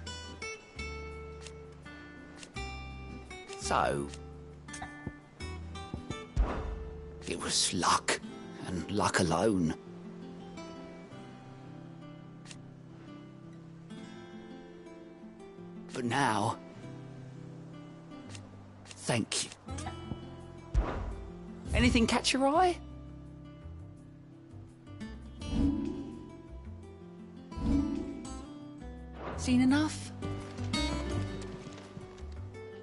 So... it was luck, and luck alone. But now... thank you. Anything catch your eye? Seen enough?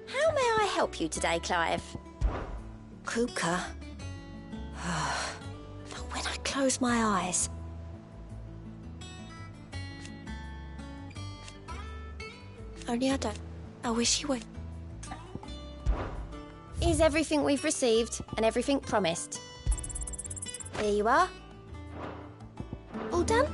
How may I help you today, Clive? Kupka. But when I close my eyes... Only I wish he would. Is everything we've received and everything promised? Here you are. All done?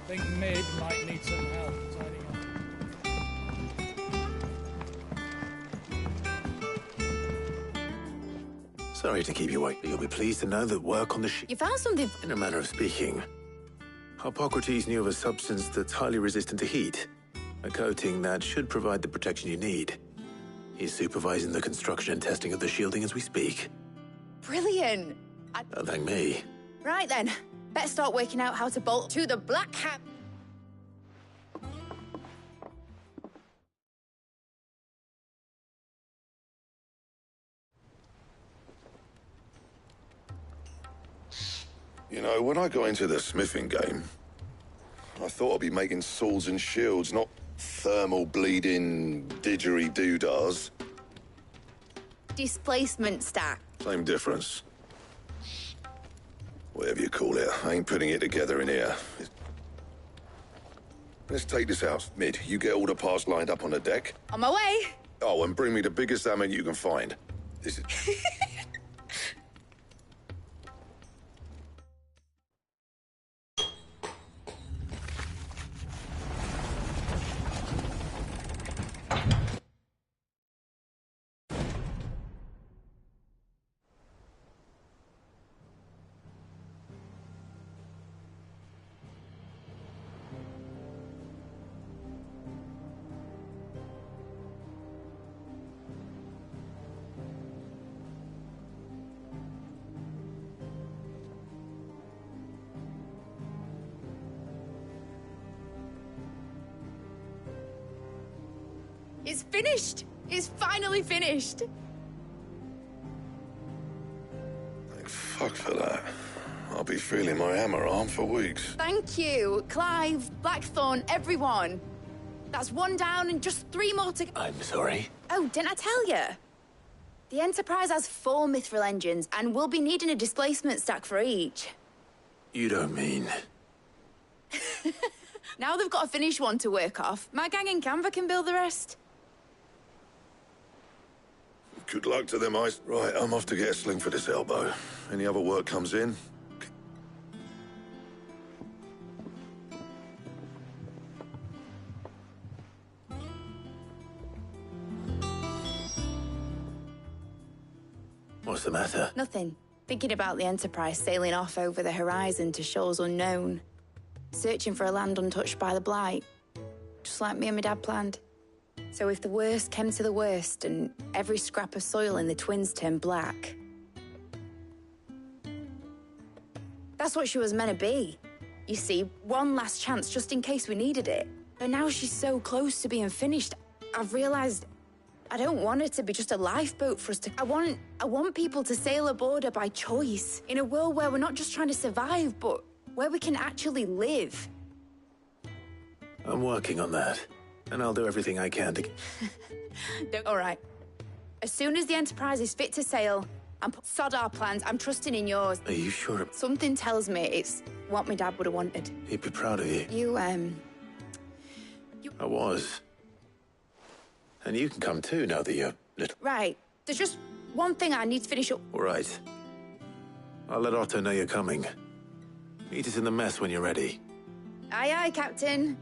I think Mid might need some help tidying up. Sorry to keep you waiting. You'll be pleased to know that work on the You found something. In a manner of speaking, Hippocrates knew of a substance that's highly resistant to heat. A coating that should provide the protection you need. He's supervising the construction and testing of the shielding as we speak. Brilliant. Don't thank me. Right then. Better start working out how to bolt to the Black Hat. You know, when I got into the smithing game, I thought I'd be making swords and shields, not thermal bleeding didgeridoo-dahs. Displacement stack. Same difference. Whatever you call it, I ain't putting it together in here. Let's take this out. Mid, you get all the parts lined up on the deck. On my way. Oh, and bring me the biggest salmon you can find. This is... finished! It's finally finished! Thank fuck for that. I'll be feeling my hammer arm for weeks. Thank you, Clive, Blackthorn, everyone. That's one down and just 3 more to go. I'm sorry. Oh, didn't I tell you? The Enterprise has 4 mithril engines, and we'll be needing a displacement stack for each. You don't mean... Now they've got a finished one to work off. My gang in Canva can build the rest. Good luck to them, Ice. Right, I'm off to get a sling for this elbow. Any other work comes in, What's the matter? Nothing. Thinking about the Enterprise sailing off over the horizon to shores unknown. Searching for a land untouched by the Blight. Just like me and my dad planned. So if the worst came to the worst and every scrap of soil in the Twins turned black... That's what she was meant to be. You see, one last chance just in case we needed it. But now she's so close to being finished, I've realized I don't want it to be just a lifeboat for us to... I want people to sail aboard her by choice. In a world where we're not just trying to survive, but where we can actually live. I'm working on that. And I'll do everything I can to... All right. As soon as the Enterprise is fit to sail, sod our plans, I'm trusting in yours. Are you sure? Something tells me it's what my dad would have wanted. He'd be proud of you. You, I was. And you can come too, now that you're little... Right. There's just one thing I need to finish up. All right. I'll let Otto know you're coming. Meet us in the mess when you're ready. Aye, aye, Captain.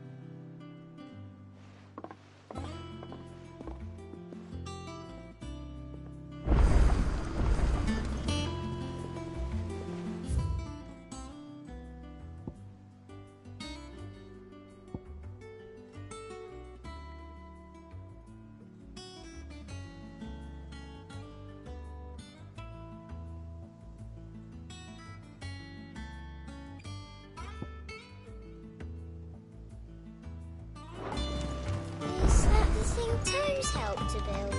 Is that the thing Toes helped to build?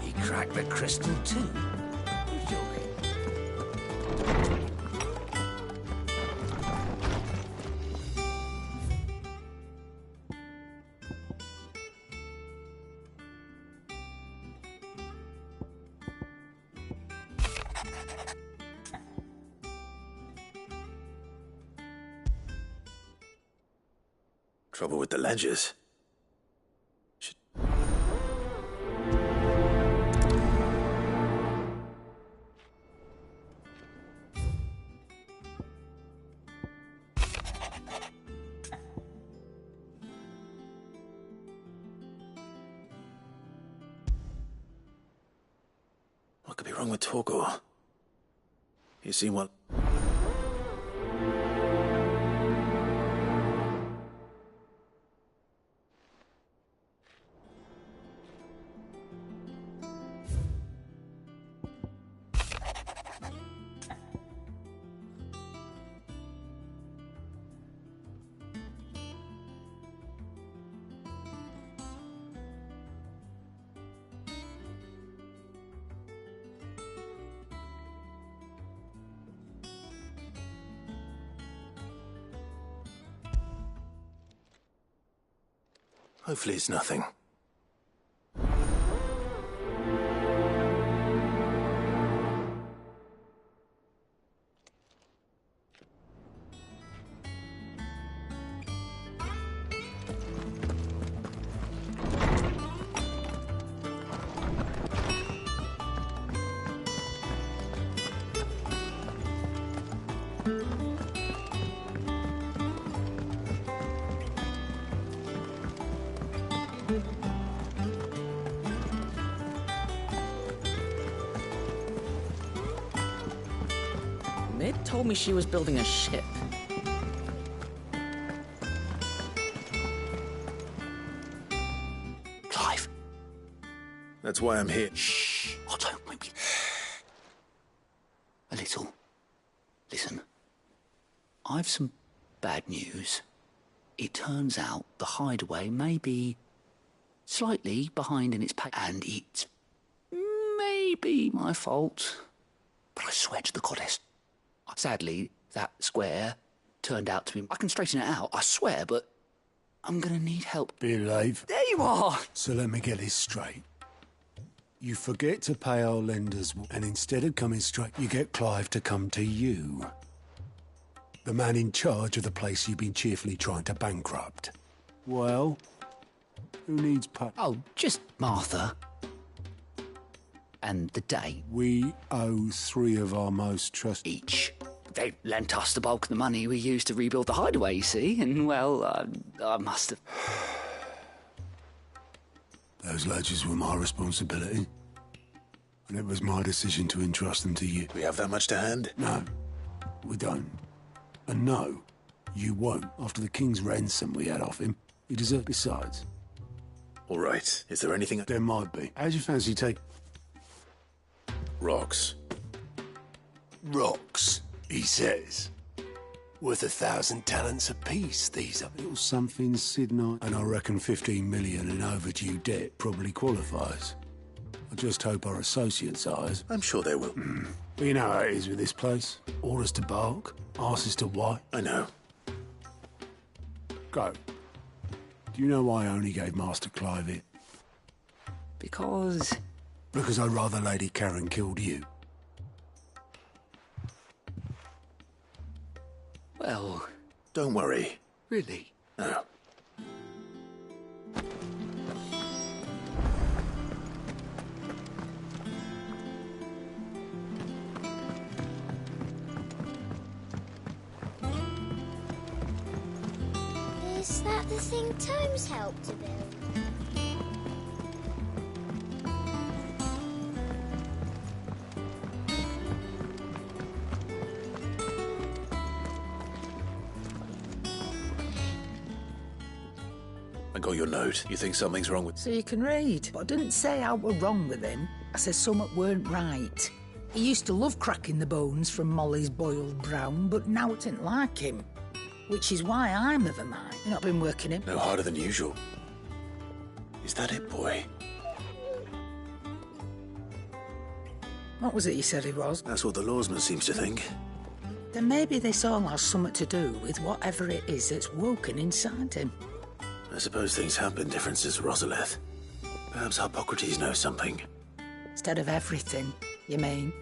He cracked the crystal too. Who's joking? Trouble with the ledgers. What could be wrong with Torgor? You see what... Hopefully it's nothing. Mid told me she was building a ship. Clive. That's why I'm here. Shh. Otto, maybe. I've some bad news. It turns out the hideaway may be slightly behind in its pace, and it's maybe my fault. But I swear to the goddess. Sadly, that square turned out to be... I can straighten it out, I swear, but I'm gonna need help. Believe. There you are! So let me get this straight. You forget to pay our lenders, and instead of coming straight, you get Clive to come to you. The man in charge of the place you've been cheerfully trying to bankrupt. Well, who needs pay? Oh, just Martha. And the day. We owe 3 of our most trusted... Each. They lent us the bulk of the money we used to rebuild the hideaway, you see, and, well, I must have... Those ledgers were my responsibility. And it was my decision to entrust them to you. We have that much to hand? No, we don't. And no, you won't. After the king's ransom we had off him, he deserved. Besides. All right. Is there anything... There might be. How'd you fancy take... Rocks. Rocks, he says. Worth 1,000 talents apiece, these are. Little something, Sidney. And I reckon 15 million in overdue debt probably qualifies. I just hope our associates' eyes. I'm sure they will. But you know how it is with this place. Orders to bark, arses to white. I know. Go. Do you know why I only gave Master Clive it? Because I'd rather Lady Karen killed you. Well... Don't worry. Really? No. Is that the thing Tomes helped to build? I got your note. You think something's wrong with... So you can read. But I didn't say I were wrong with him. I said something weren't right. He used to love cracking the bones from Molly's boiled brown, but now it didn't like him. Which is why I'm of a mind. You've not been working him. No harder than usual. Is that it, boy? What was it you said he was? That's what the lawsman seems to think. Then maybe this all has something to do with whatever it is that's woken inside him. I suppose things have been different since Rosalith. Perhaps Hippocrates knows something. Instead of everything, you mean?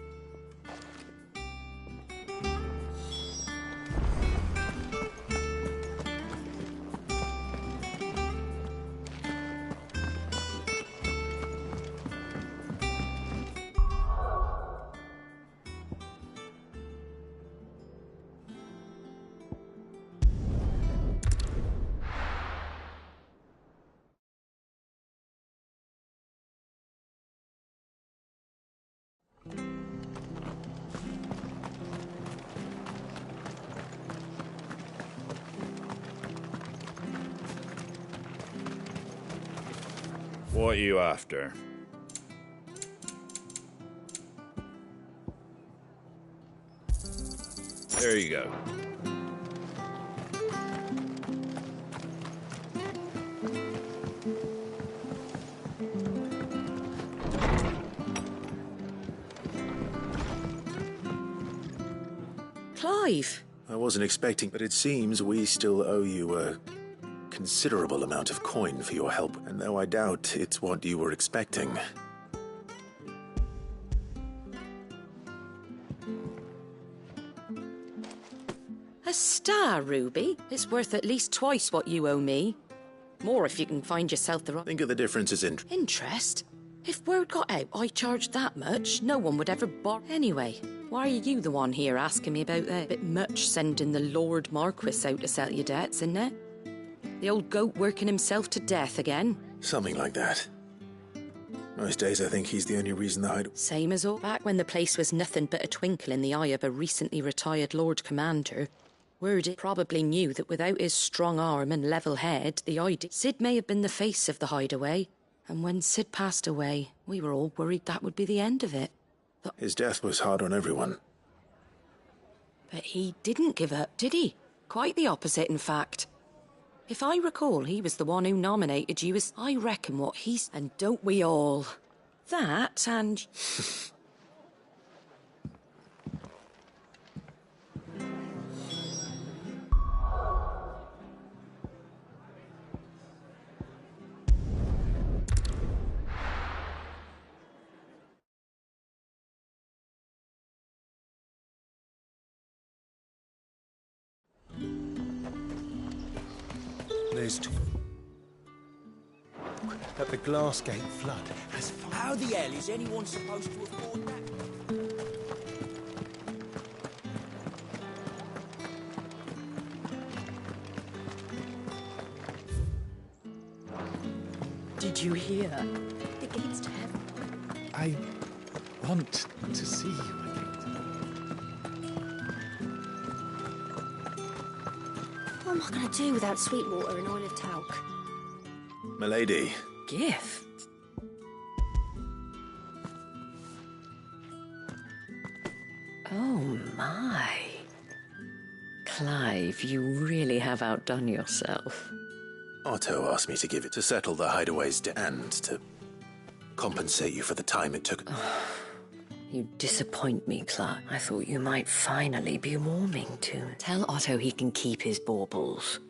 What are you after? There you go. Clive! I wasn't expecting, but it seems we still owe you a considerable amount of coin for your help, and though I doubt it's what you were expecting. A star, Ruby. It's worth at least twice what you owe me. More if you can find yourself the right... Think of the difference in... Interest? If word got out I charged that much, no one would ever borrow. Anyway, why are you the one here asking me about that? Bit much sending the Lord Marquis out to settle your debts, isn't it? The old goat working himself to death again? Something like that. Most days I think he's the only reason that I'd... Same as all. Back when the place was nothing but a twinkle in the eye of a recently retired Lord Commander, Word probably knew that without his strong arm and level head, the idea... Sid may have been the face of the hideaway, and when Sid passed away, we were all worried that would be the end of it. His death was hard on everyone. But he didn't give up, did he? Quite the opposite, in fact. If I recall, he was the one who nominated you as... I reckon what he's... And don't we all? That and... There's at the Glassgate flood. How the hell is anyone supposed to afford that? Did you hear? The gates to heaven. I want to see you again. What am I going to do without sweet water and oil of talc? Milady. Gift? Oh, my. Clive, you really have outdone yourself. Otto asked me to give it to settle the hideaway's debt and to compensate you for the time it took. You disappoint me, Clark. I thought you might finally be warming to. Tell Otto he can keep his baubles.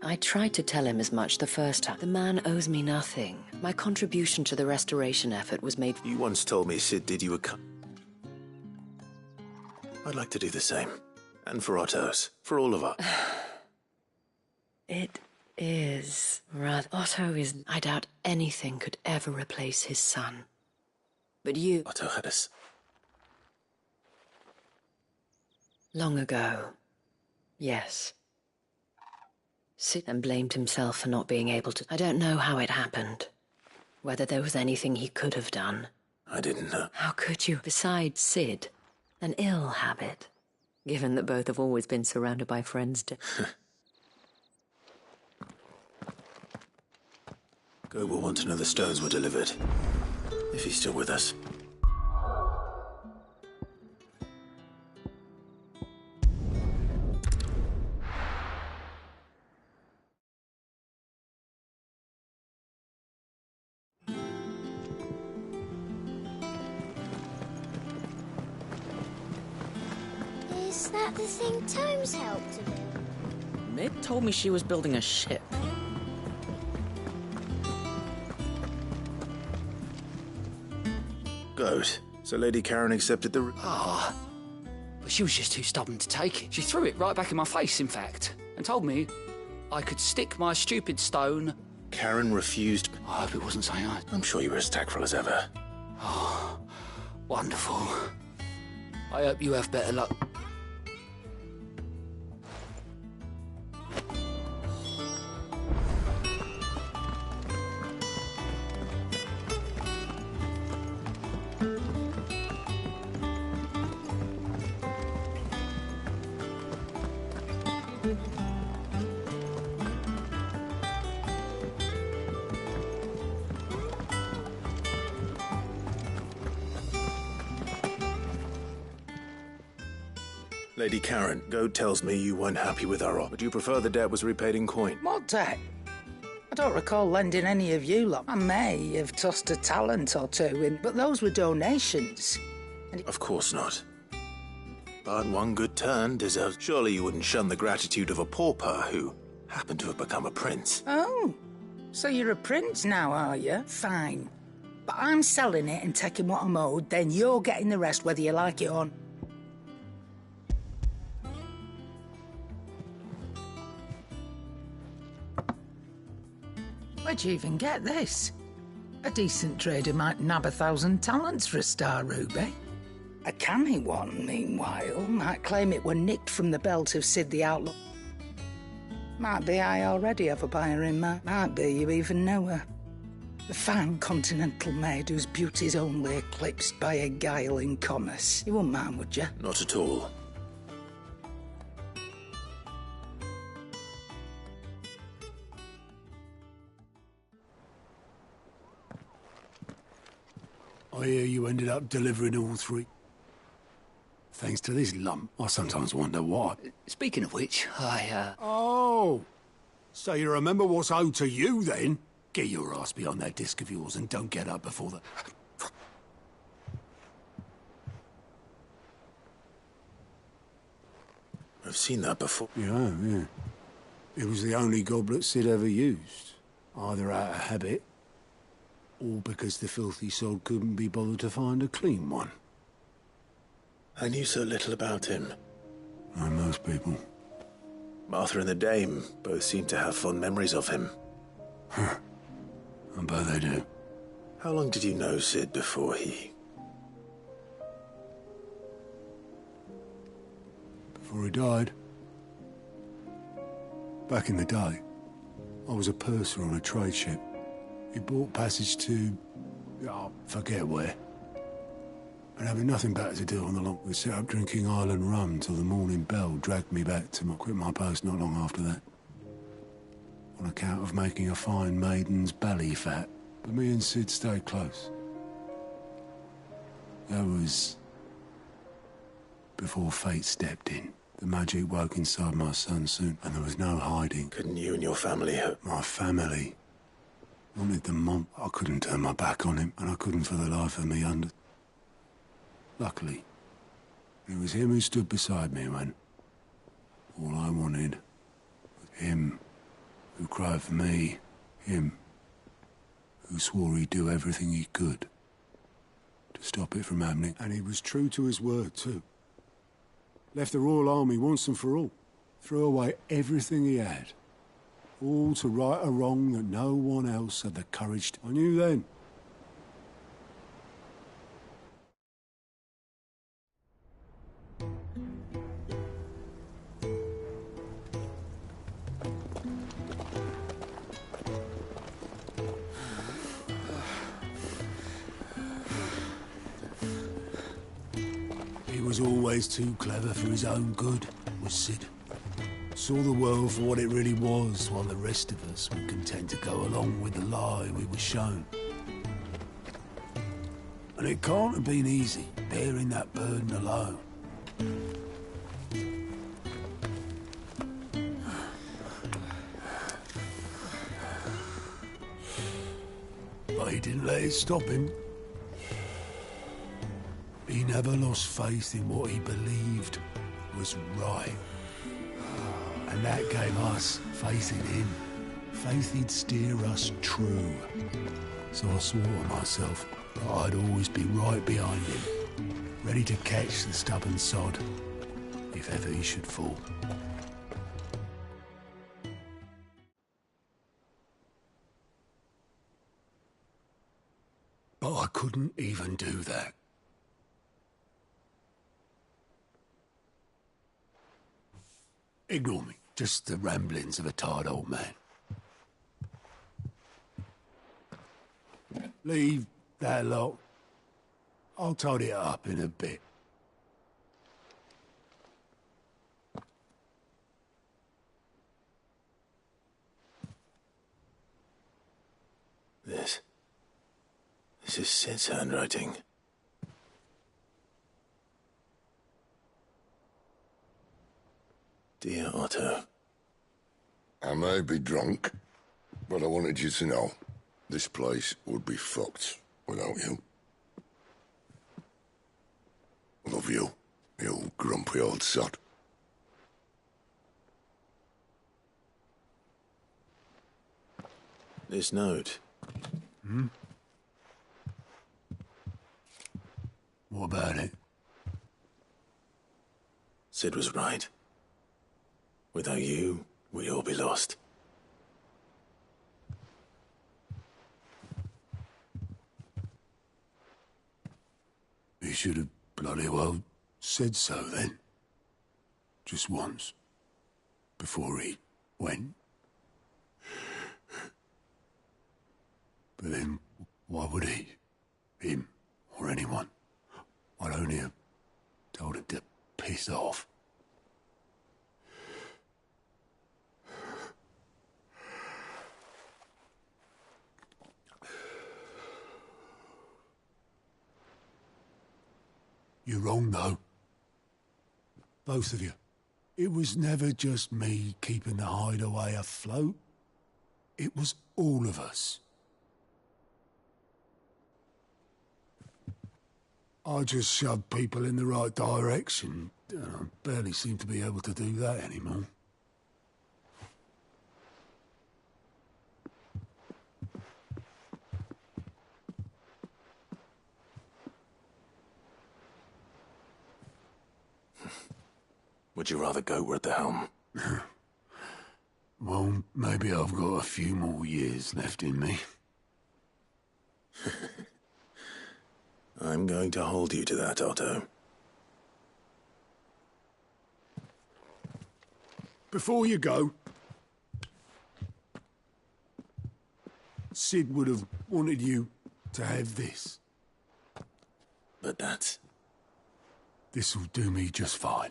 I tried to tell him as much the first time. The man owes me nothing. My contribution to the restoration effort was made... You once told me Sid did you a I'd like to do the same. And for Otto's. For all of us. It is rather... Otto is... I doubt anything could ever replace his son. But you... Otto had us. Long ago. Yes. Sid and blamed himself for not being able to... I don't know how it happened. Whether there was anything he could have done. I didn't know. How could you? Besides Sid, an ill habit. Given that both have always been surrounded by friends to... Go will want to know the stones were delivered. If he's still with us. Is that the thing Tomes helped to build? Mid told me she was building a ship. Good. So Lady Karen accepted the... Ah. But she was just too stubborn to take it. She threw it right back in my face, in fact, and told me I could stick my stupid stone... Karen refused... I hope it wasn't saying I... I'm sure you were as tactful as ever. Oh, wonderful. I hope you have better luck. Lady Karen, Goad tells me you weren't happy with our offer. Would you prefer the debt was repaid in coin? What debt? I don't recall lending any of you lot. I may have tossed a talent or two in, but those were donations. Of course not. But one good turn deserves... Surely you wouldn't shun the gratitude of a pauper who happened to have become a prince. Oh, so you're a prince now, are you? Fine. But I'm selling it and taking what I'm owed, then you're getting the rest whether you like it or not. Where'd you even get this? A decent trader might nab 1,000 talents for a star ruby. A canny one, meanwhile, might claim it were nicked from the belt of Sid the Outlaw. Might be I already have a buyer in mind. Might be you even know her. A fine continental maid whose beauty's only eclipsed by a guile in commerce. You wouldn't mind, would you? Not at all. I hear you ended up delivering all three. thanks to this lump. I sometimes wonder why. Speaking of which, Oh! So you remember what's owed to you, then? Get your ass behind that disc of yours and don't get up before the... I've seen that before. Yeah. It was the only goblet Sid ever used. Either out of habit, or because the filthy sod couldn't be bothered to find a clean one. I knew so little about him. Like most people. Martha and the Dame both seem to have fond memories of him. I bet they do. How long did you know Sid before he... Before he died? Back in the day, I was a purser on a trade ship. He bought passage to... forget where. And having nothing better to do on the long, we set up drinking Island rum till the morning bell dragged me back to quit my post not long after that. On account of making a fine maiden's belly fat. But me and Sid stayed close. That was... before fate stepped in. The magic woke inside my son soon, and there was no hiding. Couldn't you and your family have... My family wanted the mom. I couldn't turn my back on him, and I couldn't for the life of me under... Luckily, it was him who stood beside me when all I wanted was him who cried for me, him who swore he'd do everything he could to stop it from happening. And he was true to his word, too. Left the Royal Army once and for all. Threw away everything he had. All to right a wrong that no one else had the courage to... I knew then. He was always too clever for his own good, was Sid. Saw the world for what it really was, while the rest of us were content to go along with the lie we were shown. And it can't have been easy, bearing that burden alone. But he didn't let it stop him. He never lost faith in what he believed was right. And that gave us faith in him. Faith he'd steer us true. So I swore to myself that I'd always be right behind him, ready to catch the stubborn sod, if ever he should fall. But I couldn't even do that. Ignore me. Just the ramblings of a tired old man. Leave that lot. I'll tidy it up in a bit. This is Sid's handwriting. Dear Otto. I may be drunk, but I wanted you to know this place would be fucked without you. Love you, you grumpy old sod. This note. What about it? Sid was right. Without you, we'd all be lost. He should have bloody well said so then. Just once. Before he went. But then, why would he? Him, or anyone? I'd only have told him to piss off. You're wrong, though. Both of you. It was never just me keeping the hideaway afloat. It was all of us. I just shoved people in the right direction. I barely seem to be able to do that anymore. Would you rather go at the helm? Well, maybe I've got a few more years left in me. I'm going to hold you to that, Otto. Before you go, Sid would have wanted you to have this. But that's... This'll do me just fine.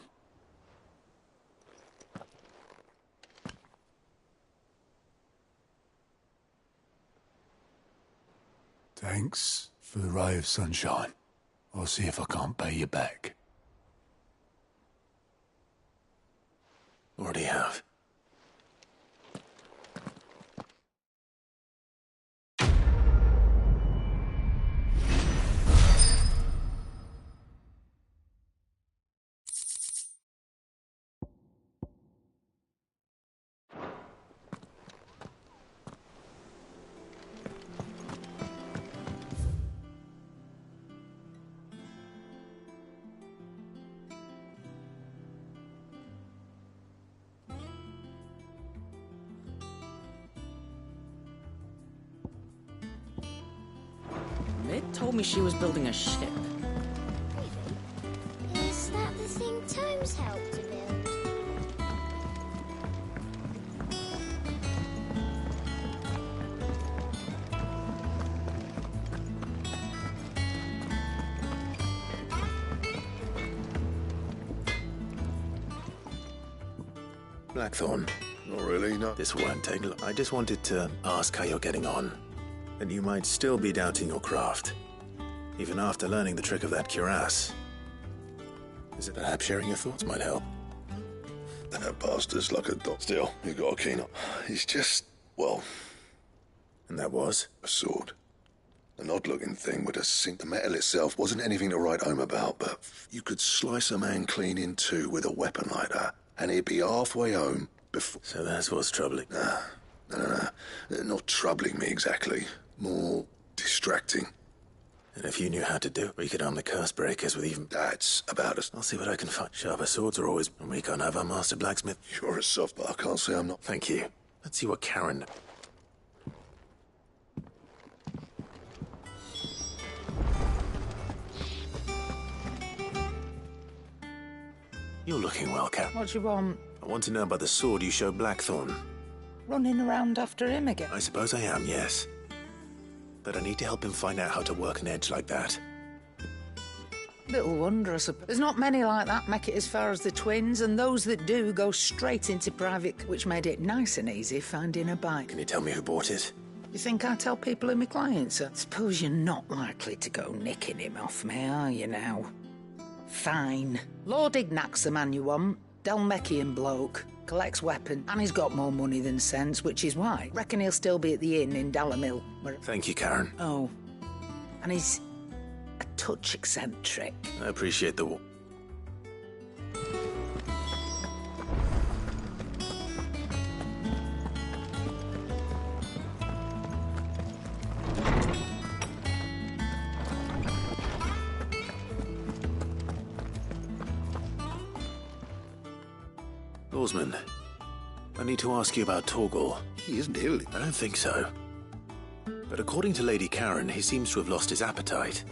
Thanks for the ray of sunshine. I'll see if I can't pay you back. Already have. Mid told me she was building a ship. Really? Is that the thing Tomes helped to build? Blackthorn. Not really, no. This won't take long. I just wanted to ask how you're getting on. And you might still be doubting your craft, even after learning the trick of that cuirass. Is it perhaps sharing your thoughts might help? That bastard's like a dog. Still, you got a keen eye. He's just, well... And that was? A sword. An odd-looking thing with a sink. The metal itself wasn't anything to write home about, but you could slice a man clean in two with a weapon like that, and he'd be halfway home before... So that's what's troubling. No. Not troubling me exactly. More distracting. And if you knew how to do it, we could arm the curse breakers with even... That's about us. I'll see what I can find. Sharper swords are always... And we can't have our master blacksmith. You're a soft, but I can't say I'm not. Thank you. Let's see what Karen... You're looking well, Karen. What do you want? I want to know about the sword you showed Blackthorn. Running around after him again? I suppose I am, yes. But I need to help him find out how to work an edge like that. Little wonder, I suppose. There's not many like that make it as far as the twins, and those that do go straight into private, which made it nice and easy finding a bike. Can you tell me who bought it? You think I tell people who my clients are? Suppose you're not likely to go nicking him off me, are you now? Fine. Lord Ignac's the man you want. Dalmekian bloke. Collects weapons, and he's got more money than sense, which is why. Reckon he'll still be at the inn in Dalamil. Thank you, Karen. Oh. And he's a touch eccentric. I appreciate the... Lawsman, I need to ask you about Torgal. He isn't ill. I don't think so. But according to Lady Karen, he seems to have lost his appetite.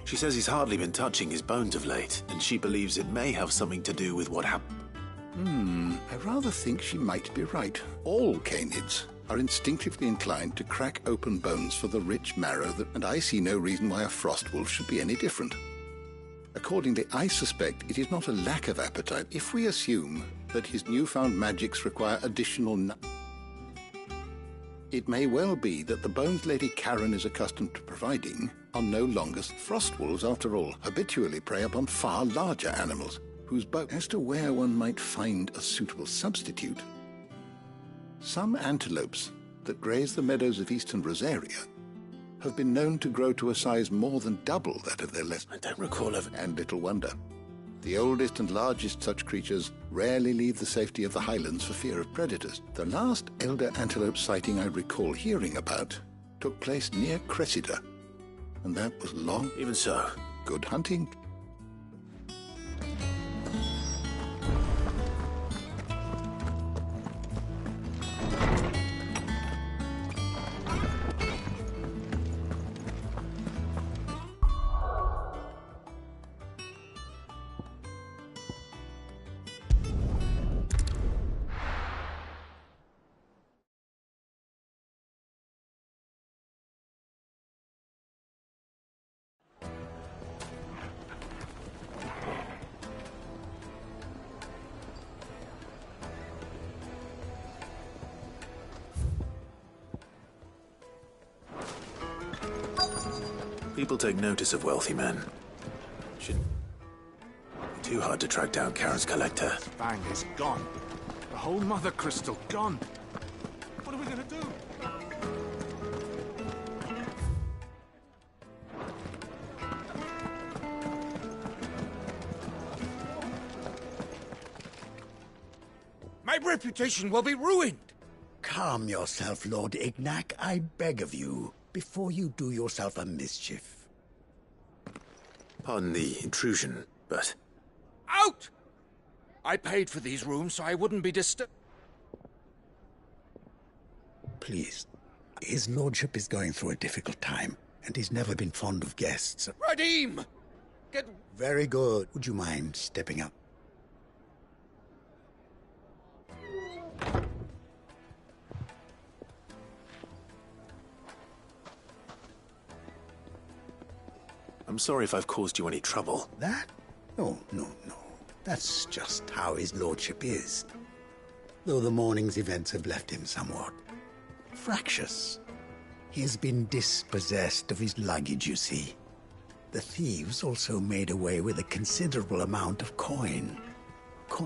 She says he's hardly been touching his bones of late, and she believes it may have something to do with what happened. I rather think she might be right. All canids are instinctively inclined to crack open bones for the rich marrow and I see no reason why a frostwolf should be any different. Accordingly, I suspect it is not a lack of appetite if we assume that his newfound magics require additional It may well be that the bones Lady Karen is accustomed to providing are no longer frostwolves after all, habitually prey upon far larger animals. whose boat. As to where one might find a suitable substitute, some antelopes that graze the meadows of eastern Rosaria have been known to grow to a size more than double that of their less. I don't recall of. And little wonder. The oldest and largest such creatures rarely leave the safety of the highlands for fear of predators. The last elder antelope sighting I recall hearing about took place near Cressida, and that was long. Even so. Good hunting. People take notice of wealthy men. Shouldn't be too hard to track down Karen's collector. Bang is gone. The whole mother crystal gone. What are we gonna do? My reputation will be ruined. Calm yourself, Lord Ignac, I beg of you, before you do yourself a mischief. Pardon the intrusion, but... Out! I paid for these rooms so I wouldn't be disturbed. Please. His lordship is going through a difficult time, and he's never been fond of guests. Radim! Get... Very good. Would you mind stepping up? I'm sorry if I've caused you any trouble. That? No. That's just how his lordship is. Though the morning's events have left him somewhat fractious. He has been dispossessed of his luggage, you see. The thieves also made away with a considerable amount of coin.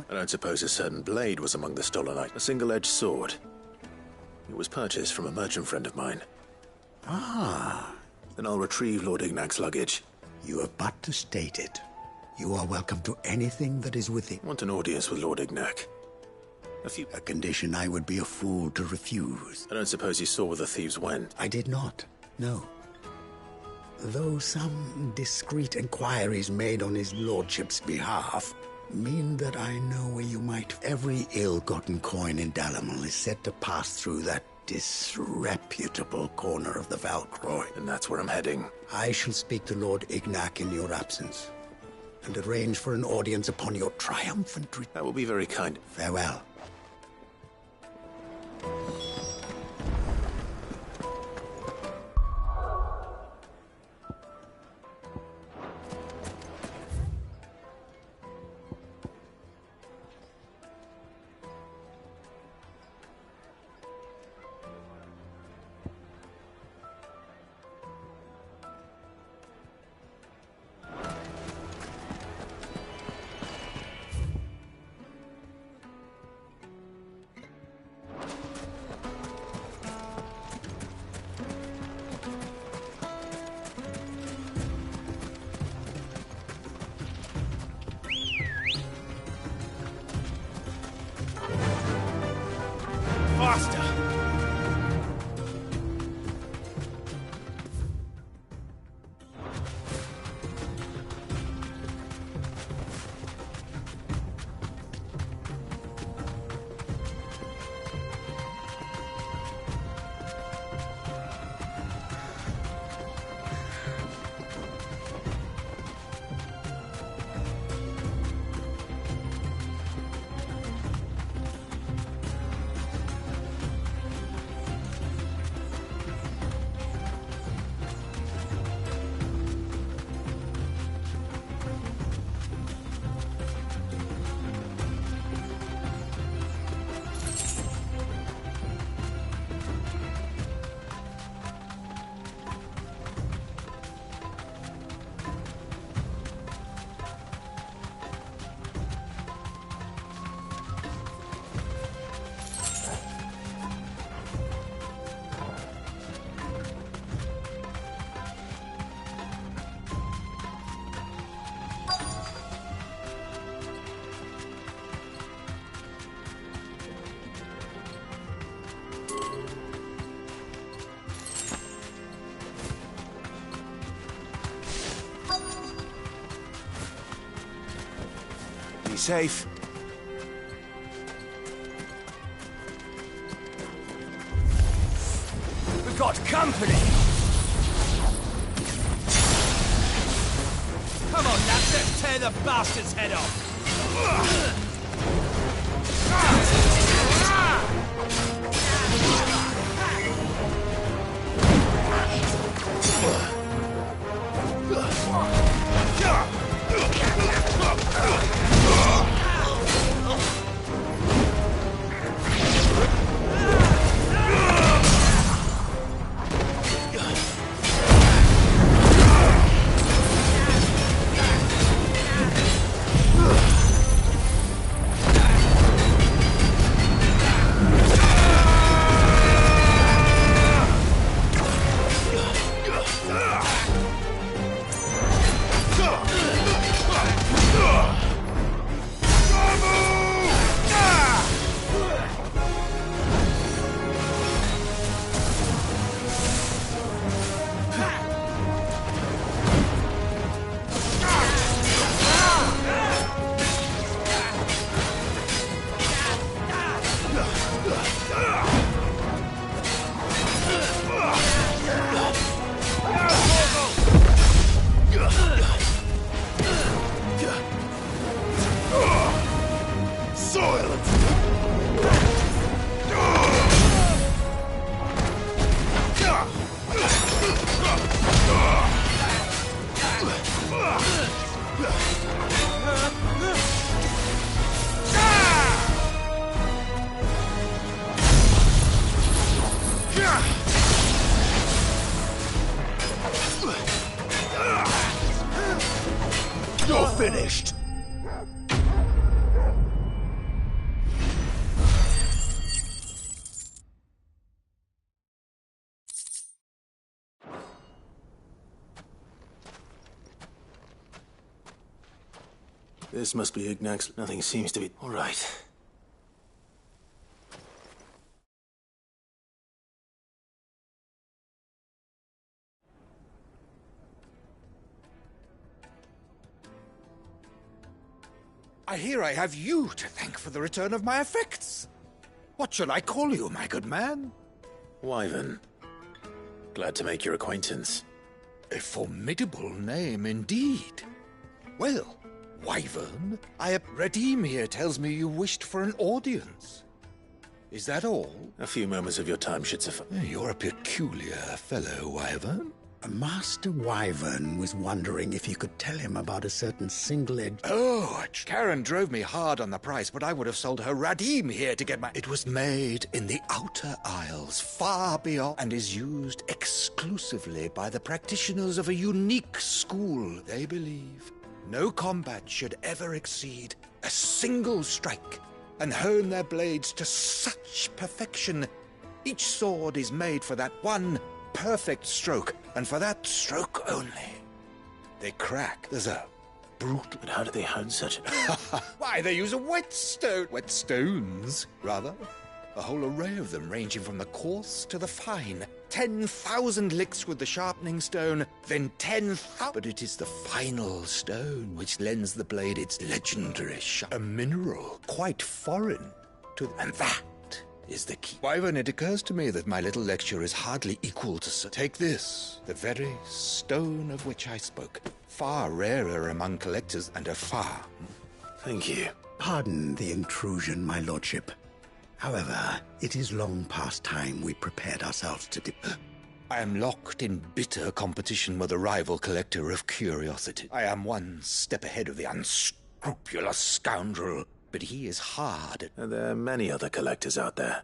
I don't suppose a certain blade was among the stolen items. A single-edged sword. It was purchased from a merchant friend of mine. Ah. Then I'll retrieve Lord Ignac's luggage. You have but to state it. You are welcome to anything that is within. I want an audience with Lord Ignac. A condition I would be a fool to refuse. I don't suppose you saw where the thieves went. I did not, no. Though some discreet inquiries made on his lordship's behalf mean that I know where you might... Every ill-gotten coin in Dalamon is said to pass through that disreputable corner of the Valcroy. And that's where I'm heading. I shall speak to Lord Ignac in your absence, and arrange for an audience upon your triumphant return. That will be very kind. Farewell. safe. We've got company! Come on, lads, let's tear the bastard's head off! You're finished! This must be Ignac's. Nothing seems to be... All right. I hear I have you to thank for the return of my effects. What shall I call you, my good man? Wyvern. Glad to make your acquaintance. A formidable name indeed. Well, Wyvern, Redeem here tells me you wished for an audience. Is that all? A few moments of your time should suffice. You're a peculiar fellow, Wyvern. Master Wyvern was wondering if you could tell him about a certain single-edged... Oh, Karen drove me hard on the price, but I would have sold her Radim here to get my... It was made in the Outer Isles, far beyond, and is used exclusively by the practitioners of a unique school. They believe no combat should ever exceed a single strike, and hone their blades to such perfection. Each sword is made for that one perfect stroke, and for that stroke only. They crack. There's a brutal... But how do they hone such... Why, they use a whetstone. Whetstones, rather. A whole array of them, ranging from the coarse to the fine. 10,000 licks with the sharpening stone, then 10,000... But it is the final stone which lends the blade its legendary sharp. A mineral quite foreign to... And that is the key. Wyvern, it occurs to me that my little lecture is hardly equal to... Take this, the very stone of which I spoke. Far rarer among collectors, and a far... Thank you. Pardon the intrusion, my lordship. However, it is long past time we prepared ourselves to I am locked in bitter competition with a rival collector of curiosity. I am one step ahead of the unscrupulous scoundrel, but he is hard. Are there many other collectors out there?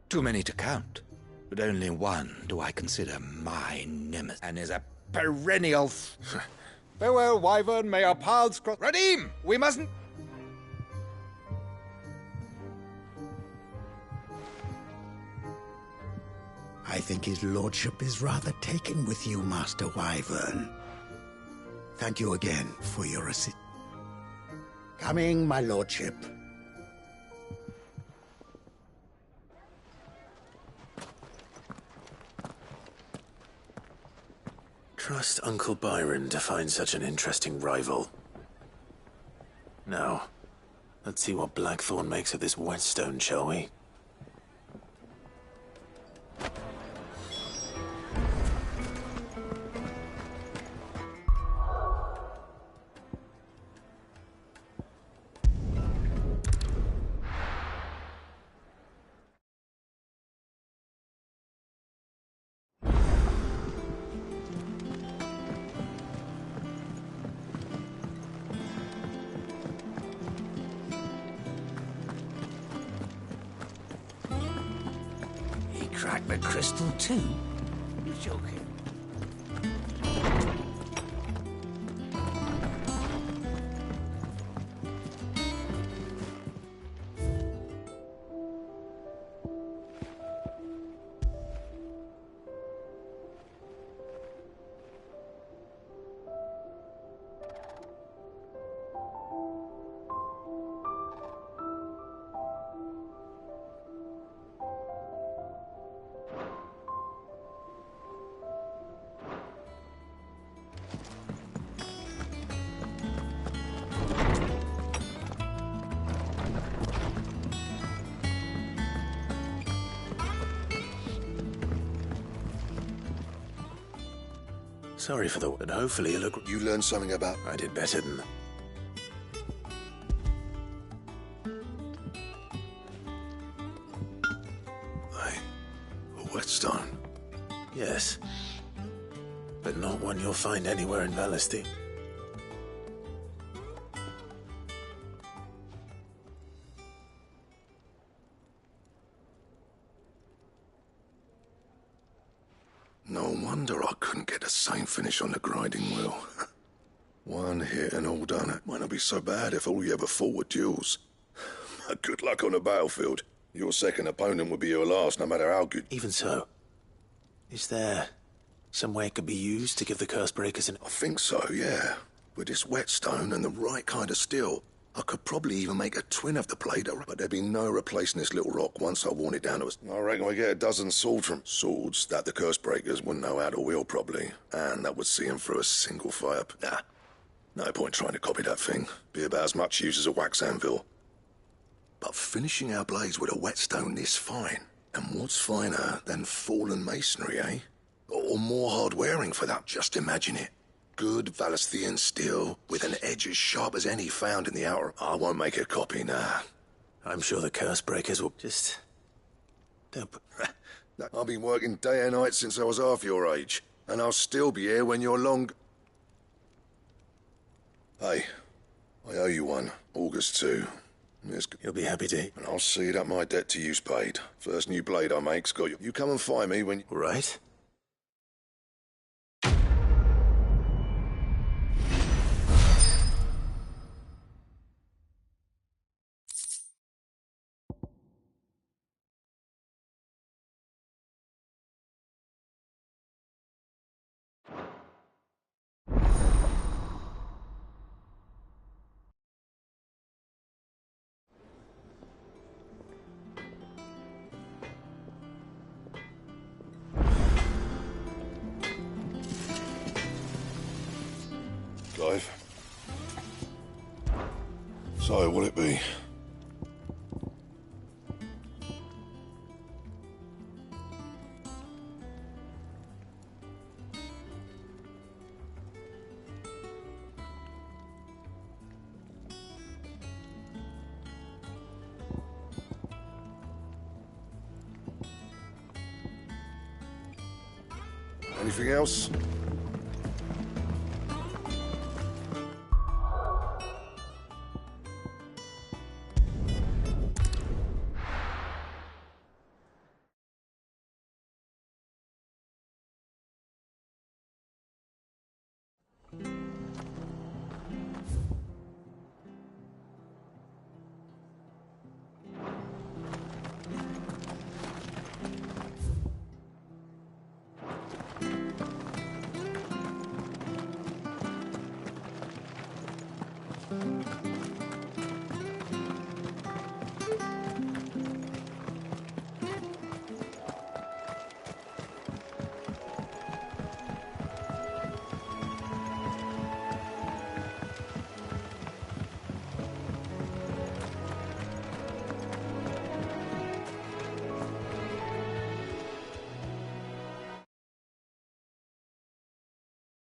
Too many to count, but only one do I consider my nemesis, and is a perennial... Farewell, Wyvern, may our paths cross... Radim! We mustn't... I think his lordship is rather taken with you, Master Wyvern. Thank you again for your assist. Coming, my lordship. Trust Uncle Byron to find such an interesting rival. Now, let's see what Blackthorn makes of this whetstone, shall we? Crack the crystal too? You're joking. Sorry for the... but hopefully you look... You learned something about... I did better than... A whetstone? Yes. But not one you'll find anywhere in Valesti. No wonder I couldn't get the same finish on the grinding wheel. One hit and all done. It might not be so bad if all you ever fought were duels. Good luck on the battlefield. Your second opponent would be your last, no matter how good... Even so, is there some way it could be used to give the curse breakers an... I think so, yeah. With this whetstone and the right kind of steel, I could probably even make a twin of the blade, but there'd be no replacing this little rock once I worn it down to us. I reckon we get a dozen swords from swords that the curse breakers wouldn't know how to wield properly, and that would see them through a single fire. Nah, no point trying to copy that thing. Be about as much use as a wax anvil. But finishing our blades with a whetstone this fine, and what's finer than fallen masonry, eh? Or more hard-wearing for that, just imagine it. Good Valestian steel, with an edge as sharp as any found in the outer... I won't make a copy, nah. I'm sure the curse breakers will just... don't put... I've been working day and night since I was half your age, and I'll still be here when you're long... Hey, I owe you one. August 2. You'll be happy to... And I'll see that my debt to you's paid. First new blade I make's got you. You come and find me when... Right. Clive. So, will it be? Anything else?